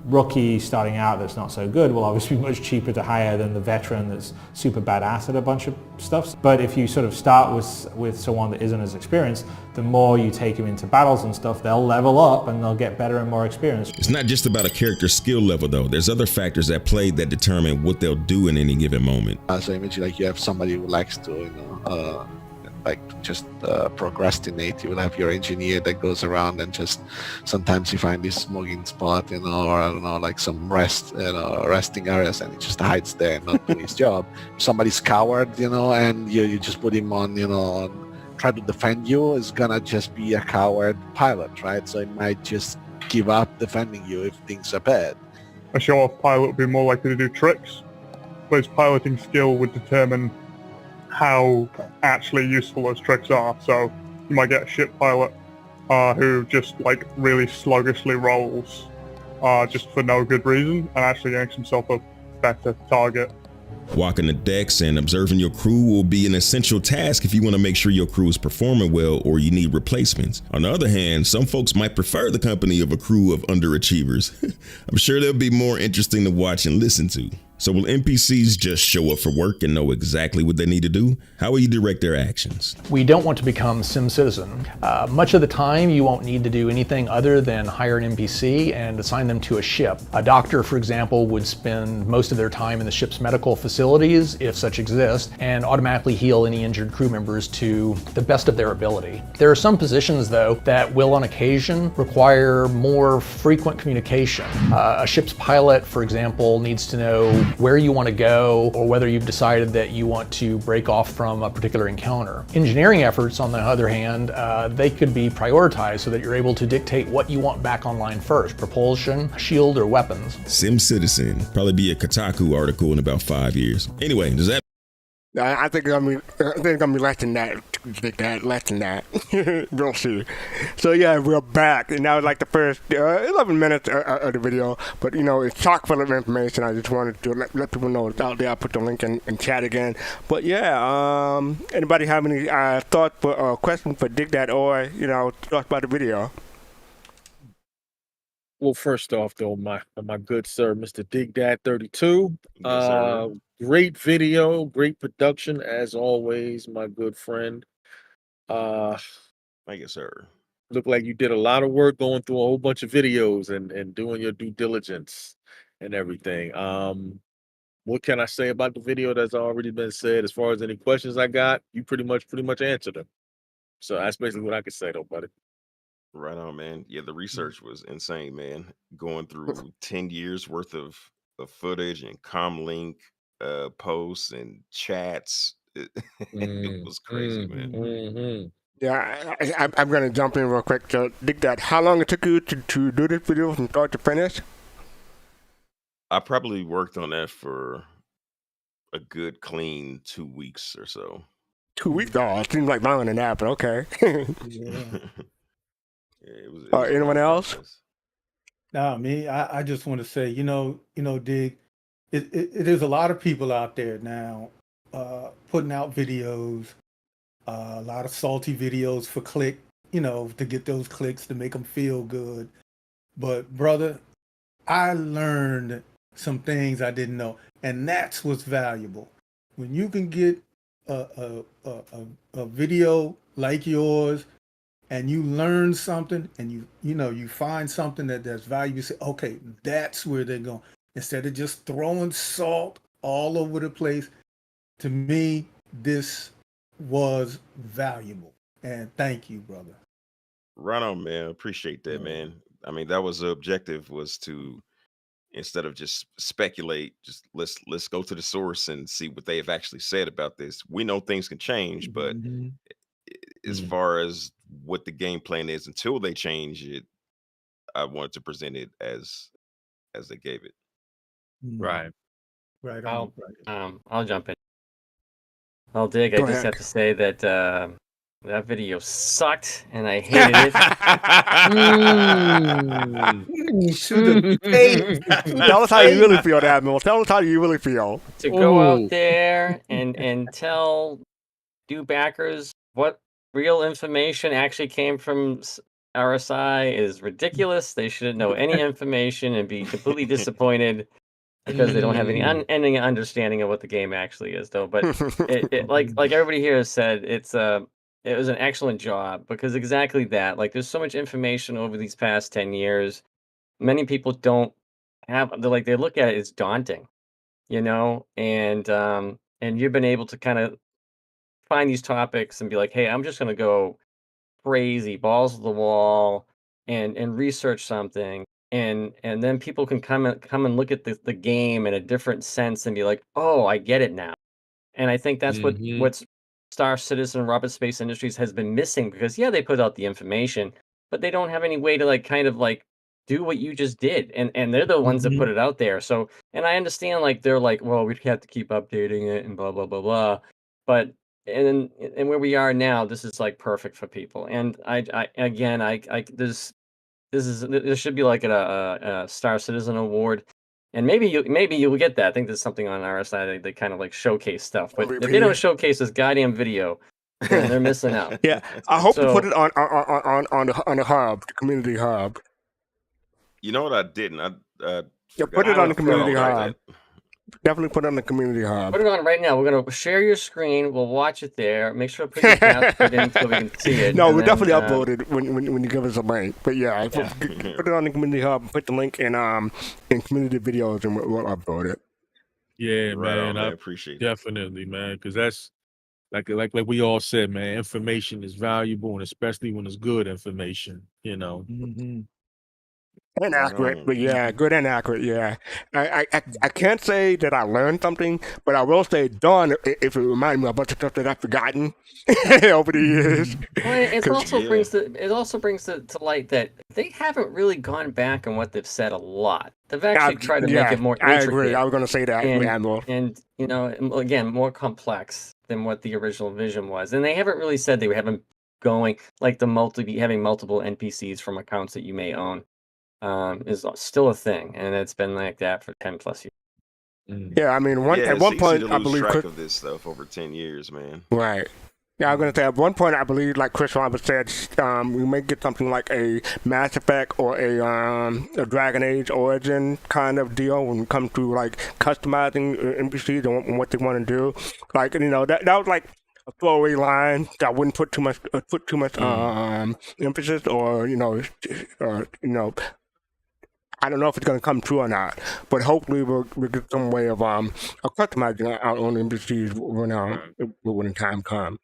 S: Rookie starting out that's not so good will obviously be much cheaper to hire than the veteran that's super badass at a bunch of stuff. But if you sort of start with someone that isn't as experienced, the more you take them into battles and stuff, they'll level up and they'll get better and more experienced.
M: It's not just about a character skill level though. There's other factors at play that determine what they'll do in any given moment.
T: So imagine like you have somebody who likes to, procrastinate. You will have your engineer that goes around and just sometimes you find this smoking spot, or I don't know, like some resting areas, and he just hides there and not doing his job. Somebody's coward, and you just put him on, try to defend you, is gonna just be a coward pilot, right? So he might just give up defending you if things are bad.
O: A show-off pilot would be more likely to do tricks, but his piloting skill would determine how actually useful those tricks are. So you might get a ship pilot who just really sluggishly rolls just for no good reason and actually makes himself a better target.
M: Walking the decks and observing your crew will be an essential task if you want to make sure your crew is performing well or you need replacements. On the other hand, some folks might prefer the company of a crew of underachievers. I'm sure they'll be more interesting to watch and listen to. So will NPCs just show up for work and know exactly what they need to do? How will you direct their actions?
N: We don't want to become SimCitizen. Much of the time, you won't need to do anything other than hire an NPC and assign them to a ship. A doctor, for example, would spend most of their time in the ship's medical facilities, if such exist, and automatically heal any injured crew members to the best of their ability. There are some positions, though, that will on occasion require more frequent communication. A ship's pilot, for example, needs to know where you want to go or whether you've decided that you want to break off from a particular encounter. Engineering efforts, on the other hand, they could be prioritized so that you're able to dictate what you want back online first, propulsion, shield, or weapons.
M: SimCitizen, probably be a Kotaku article in about 5 years. Anyway, does that
B: I think it's gonna be less than that. Less than that. We'll see. So yeah, we're back, and that was like the first 11 minutes of the video. But you know, it's chock full of information. I just wanted to let people know it's out there. I put the link in chat again. But yeah, anybody have any thoughts or questions for Dig That, or you know, thoughts about the video?
E: Well, first off, though, my good sir, Mr. Dig Dad 32.
L: Yes, sir.
E: Great video, great production as always, my good friend.
L: Thank you, sir.
E: Look like you did a lot of work going through a whole bunch of videos and doing your due diligence and everything. What can I say about the video that's already been said? As far as any questions I got, you pretty much answered them. So that's basically what I could say, though, buddy.
L: Right on, man. Yeah, the research was insane, man. Going through 10 years worth of footage and comlink posts and chats. It was crazy, man.
E: Mm-hmm.
B: Yeah, I'm gonna jump in real quick. So, Dig That, how long it took you to do this video from start to finish?
L: I probably worked on that for a good clean 2 weeks or so.
B: 2 weeks? Oh, it seems like longer than that, but okay.
L: It was
B: Anyone else?
D: Nah, me, I just want to say, you know, Dig, it is a lot of people out there now putting out videos, a lot of salty videos for click, you know, to get those clicks to make them feel good. But brother, I learned some things I didn't know, and that's what's valuable. When you can get a video like yours, and you learn something, and you find something that's valuable, you say, okay, that's where they're going. Instead of just throwing salt all over the place, to me, this was valuable. And thank you, brother.
L: Right on, man. Appreciate that, man. I mean, that was the objective, was to, instead of just speculate, just let's go to the source and see what they have actually said about this. We know things can change, but as far as what the game plan is until they change it, I wanted to present it as they gave it.
E: Right.
D: Right.
C: I'll jump in. Well, Dig, I
B: Go
C: just
B: ahead.
C: have to say that that video sucked and I hated it.
B: Tell us how you really feel, Admiral. Tell us how you really feel.
C: To go out there and tell new backers what real information actually came from RSI is ridiculous. They shouldn't know any information and be completely disappointed because they don't have any understanding of what the game actually is, though. But it like everybody here has said, it was an excellent job, because exactly that. Like, there's so much information over these past 10 years. Many people don't have. They look at it, it's daunting, you know. And you've been able to kind of find these topics and be like, hey, I'm just gonna go crazy, balls to the wall, and research something. And then people can come and look at the game in a different sense and be like, oh, I get it now. And I think that's what's Star Citizen, Rocket Space Industries has been missing, because they put out the information, but they don't have any way to do what you just did. And they're the ones that put it out there. So, and I understand, they're like, well, we have to keep updating it and blah blah blah blah. But and where we are now, this is perfect for people. And there should be a Star Citizen award, and maybe you'll get that. I think there's something on our side they kind of showcase stuff, but if they don't showcase this goddamn video, then they're missing out.
B: Yeah, I hope you put it on the hub, the community hub.
L: You know what I didn't?
B: Put it on the community hub. definitely put it on the community hub.
C: Put it on right now. We're gonna share your screen. We'll watch it there. Make sure to put your password in so we can see it.
B: No,
C: and
B: we'll
C: then,
B: definitely upload it when you give us a link. But yeah, put it on the community hub. Put the link in community videos, and we'll upload it.
E: Yeah,
L: Right on,
E: man. I
L: man. Appreciate it.
E: definitely, man, because that's like we all said, man. Information is valuable, and especially when it's good information. You know.
B: And
L: Right
B: accurate,
L: on.
B: but yeah, good and accurate, yeah. I can't say that I learned something, but I will say, darn, if it reminded me of a bunch of stuff that I've forgotten over the years.
C: Well, it
B: 'Cause-
C: also brings to light that they haven't really gone back on what they've said a lot. They've actually tried to make it more
B: I
C: intricate.
B: agree. I was going to say that, Admiral.
C: And you know, again, more complex than what the original vision was. And they haven't really said they haven't going like having multiple NPCs from accounts that you may own. Is still a thing, and it's been like that for 10 plus years.
B: Yeah, I mean, at one
L: it's
B: point,
L: easy to
B: I
L: lose
B: believe
L: track
B: Chris,
L: of this stuff over 10 years, man.
B: right. Yeah, I was going to say, at one point, I believe, like Chris Roberts said, we may get something like a Mass Effect or a Dragon Age Origin kind of deal when it comes to, like, customizing NPCs and what they want to do. Like, you know, that was, like, a throwaway line that I wouldn't put too much emphasis or, you know, I don't know if it's going to come true or not, but hopefully we'll get some way of customizing our own NPCs when the time comes.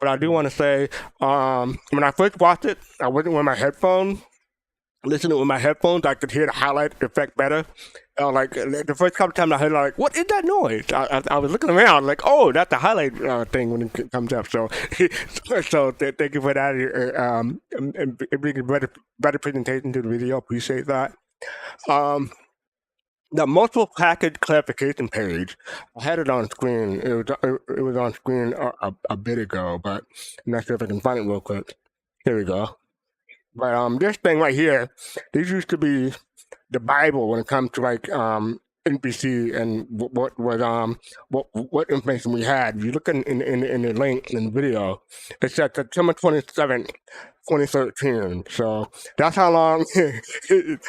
B: But I do want to say, when I first watched it, I wasn't with my headphones. Listening with my headphones, I could hear the highlight effect better. Like the first couple times I heard, like, what is that noise? I was looking around, like, oh, that's the highlight thing when it comes up. So, thank you for that. And bringing better presentation to the video. Appreciate that. The multiple package clarification page, I had it on screen. It was on screen a bit ago, but I'm not sure if I can find it real quick. Here we go. But this thing right here, this used to be the Bible when it comes to like NPC and what information we had. If you look in the link in the video, it said September 27th, 2013. So that's how long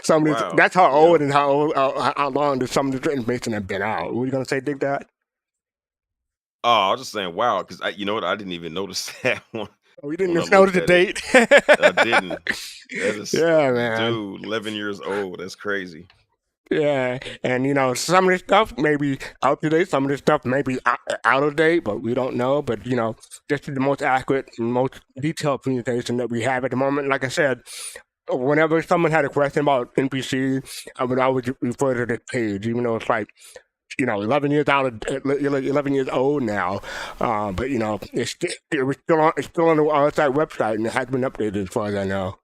B: some of these, that's how old and how long some of this information have been out. What were you gonna say, Dig That?
L: Oh, I was just saying, wow, because you know what? I didn't even notice that one.
B: Oh, you didn't even notice the date?
L: I didn't. That is,
B: yeah, man.
L: Dude, 11 years old. That's crazy.
B: Yeah, and you know, some of this stuff may be out to date, some of this stuff may be out of date, but we don't know. But you know, this is the most accurate, most detailed presentation that we have at the moment. Like I said, whenever someone had a question about NPC, I would always refer to this page, even though it's like, you know, 11 years old now. But you know, it's still on the RSI website, and it has been updated as far as I know.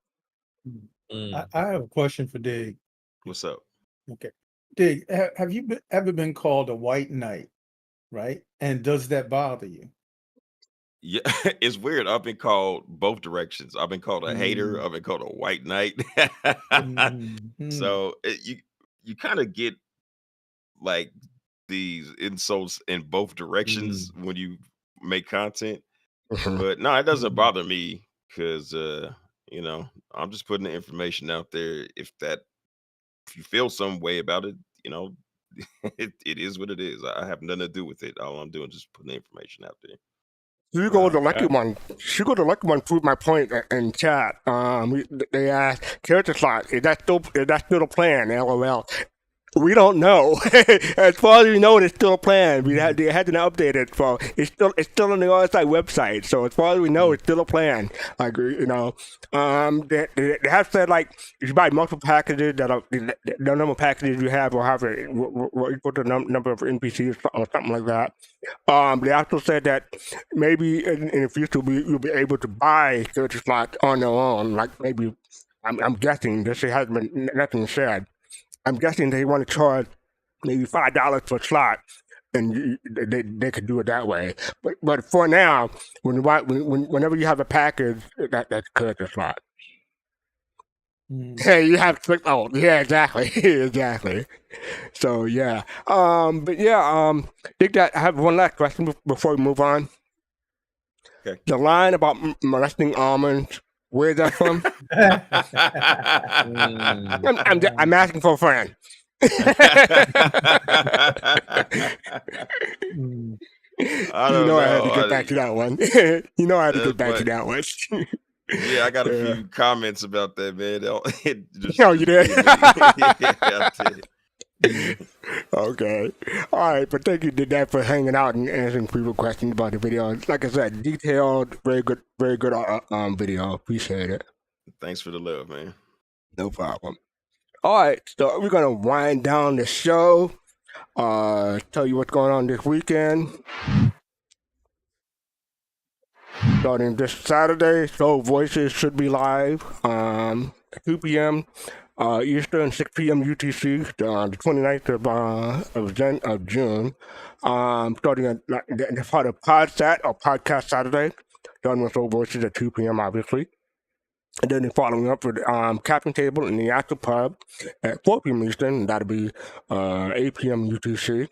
D: I have a question for Dig.
L: What's up?
D: Okay, Dig, have you ever been called a white knight, right? And does that bother you?
L: Yeah, it's weird. I've been called both directions. I've been called a hater. I've been called a white knight. So you kind of get like these insults in both directions when you make content. But no, it doesn't bother me because you know, I'm just putting the information out there. If you feel some way about it, you know, it is what it is. I have nothing to do with it. All I'm doing is just putting the information out there.
B: You go to the lucky one. You go to the lucky one. Prove my point in chat. They asked character slot. Is that still the plan? LOL. We don't know. As far as we know, it's still a plan. They had to update it, so it's still on the RSI website. So as far as we know, it's still a plan. Like, you know, they have said like if you buy multiple packages that are the number of packages you have will have will equal to the number of NPCs or something like that. They also said that maybe in the future you'll be able to buy character slots on their own. Like maybe I'm guessing this hasn't been nothing said. I'm guessing they want to charge maybe $5 per slot, and they could do it that way. But for now, whenever you have a package, that's character slot. Hey, you have to click. Oh, yeah, exactly, exactly. So yeah, but yeah, Dig That. I have one last question before we move on.
L: Okay.
B: The line about molesting almonds. Where's that from? I'm asking for a friend.
L: I don't
B: I had to
L: know.
B: get back to that one. I had to get back to
L: But
B: that one.
L: yeah, I got a
B: Yeah.
L: few comments about that, man. It just,
B: Oh, you did?
L: yeah, I did.
B: Okay. All right, but thank you to that for hanging out and answering people questions about the video. Like I said, detailed, very good video. Appreciate it.
L: Thanks for the love, man.
B: No problem. All right, so we're gonna wind down the show. Tell you what's going on this weekend. Starting this Saturday, Soul Voices should be live. 2 p.m. Eastern, 6 p.m. UTC, the 29th of June. Starting at the part of Podcast Saturday, starting with Soul Voices at 2 p.m. obviously. And then following up with Captain Table in the After Pub at 4 p.m. Eastern. That'll be 8 p.m. UTC.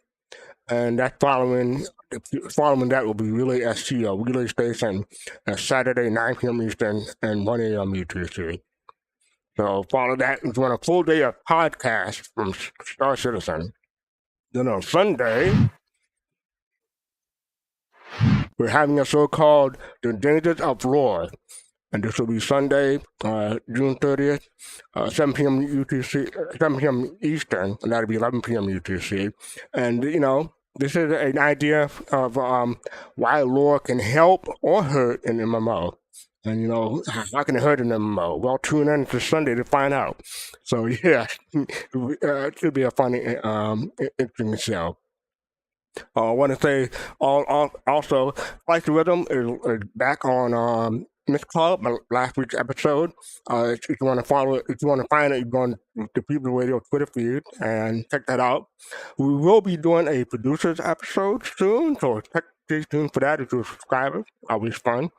B: And that following that will be Relay STO, Relay Station, Saturday, 9 p.m. Eastern and 1 a.m. UTC. So follow that and run a full day of podcasts from Star Citizen. Then on Sunday, we're having a show called The Dangers of Roar. And this will be Sunday, June 30th, 7 p.m. UTC, 7 p.m. Eastern, and that'll be 11 p.m. UTC. And, this is an idea of why lore can help or hurt an MMO. And, how can it hurt an MMO? Well, tune in to Sunday to find out. So, yeah, it should be a funny, interesting show. I want to say also, Flight to Rhythm is back on Miss Club, last week's episode. If you want to follow it, if you want to find it, you go on the People Radio Twitter feed and check that out. We will be doing a producers episode soon, so stay tuned for that if you're a subscriber. Always fun.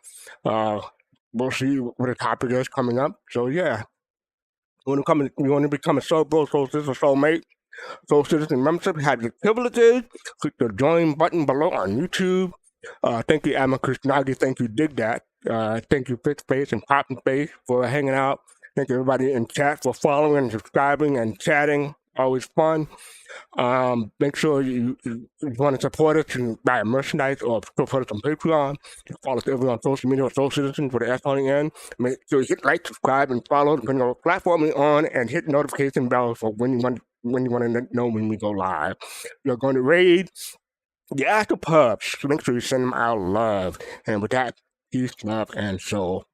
B: We'll see what the topic is coming up. So yeah, you want to become a Soul Bro, Soul Sister, Soulmate, Soul Citizen membership, have your privileges. Click the join button below on YouTube. Thank you, Emma Krishnagi. Thank you, Dig That. Thank you, Fit Space and Poppin' Space for hanging out. Thank you, everybody in chat for following and subscribing and chatting. Always fun. Make sure you want to support us and buy merchandise or support us on Patreon. Follow us everywhere on social media or Soul Citizen with the S on the end. Make sure you hit like, subscribe, and follow depending on what platform you're on, and hit the notification bell for when you want to know when we go live. We're going to raid the After Pubs. So make sure you send them our love. And with that, peace, love, and soul.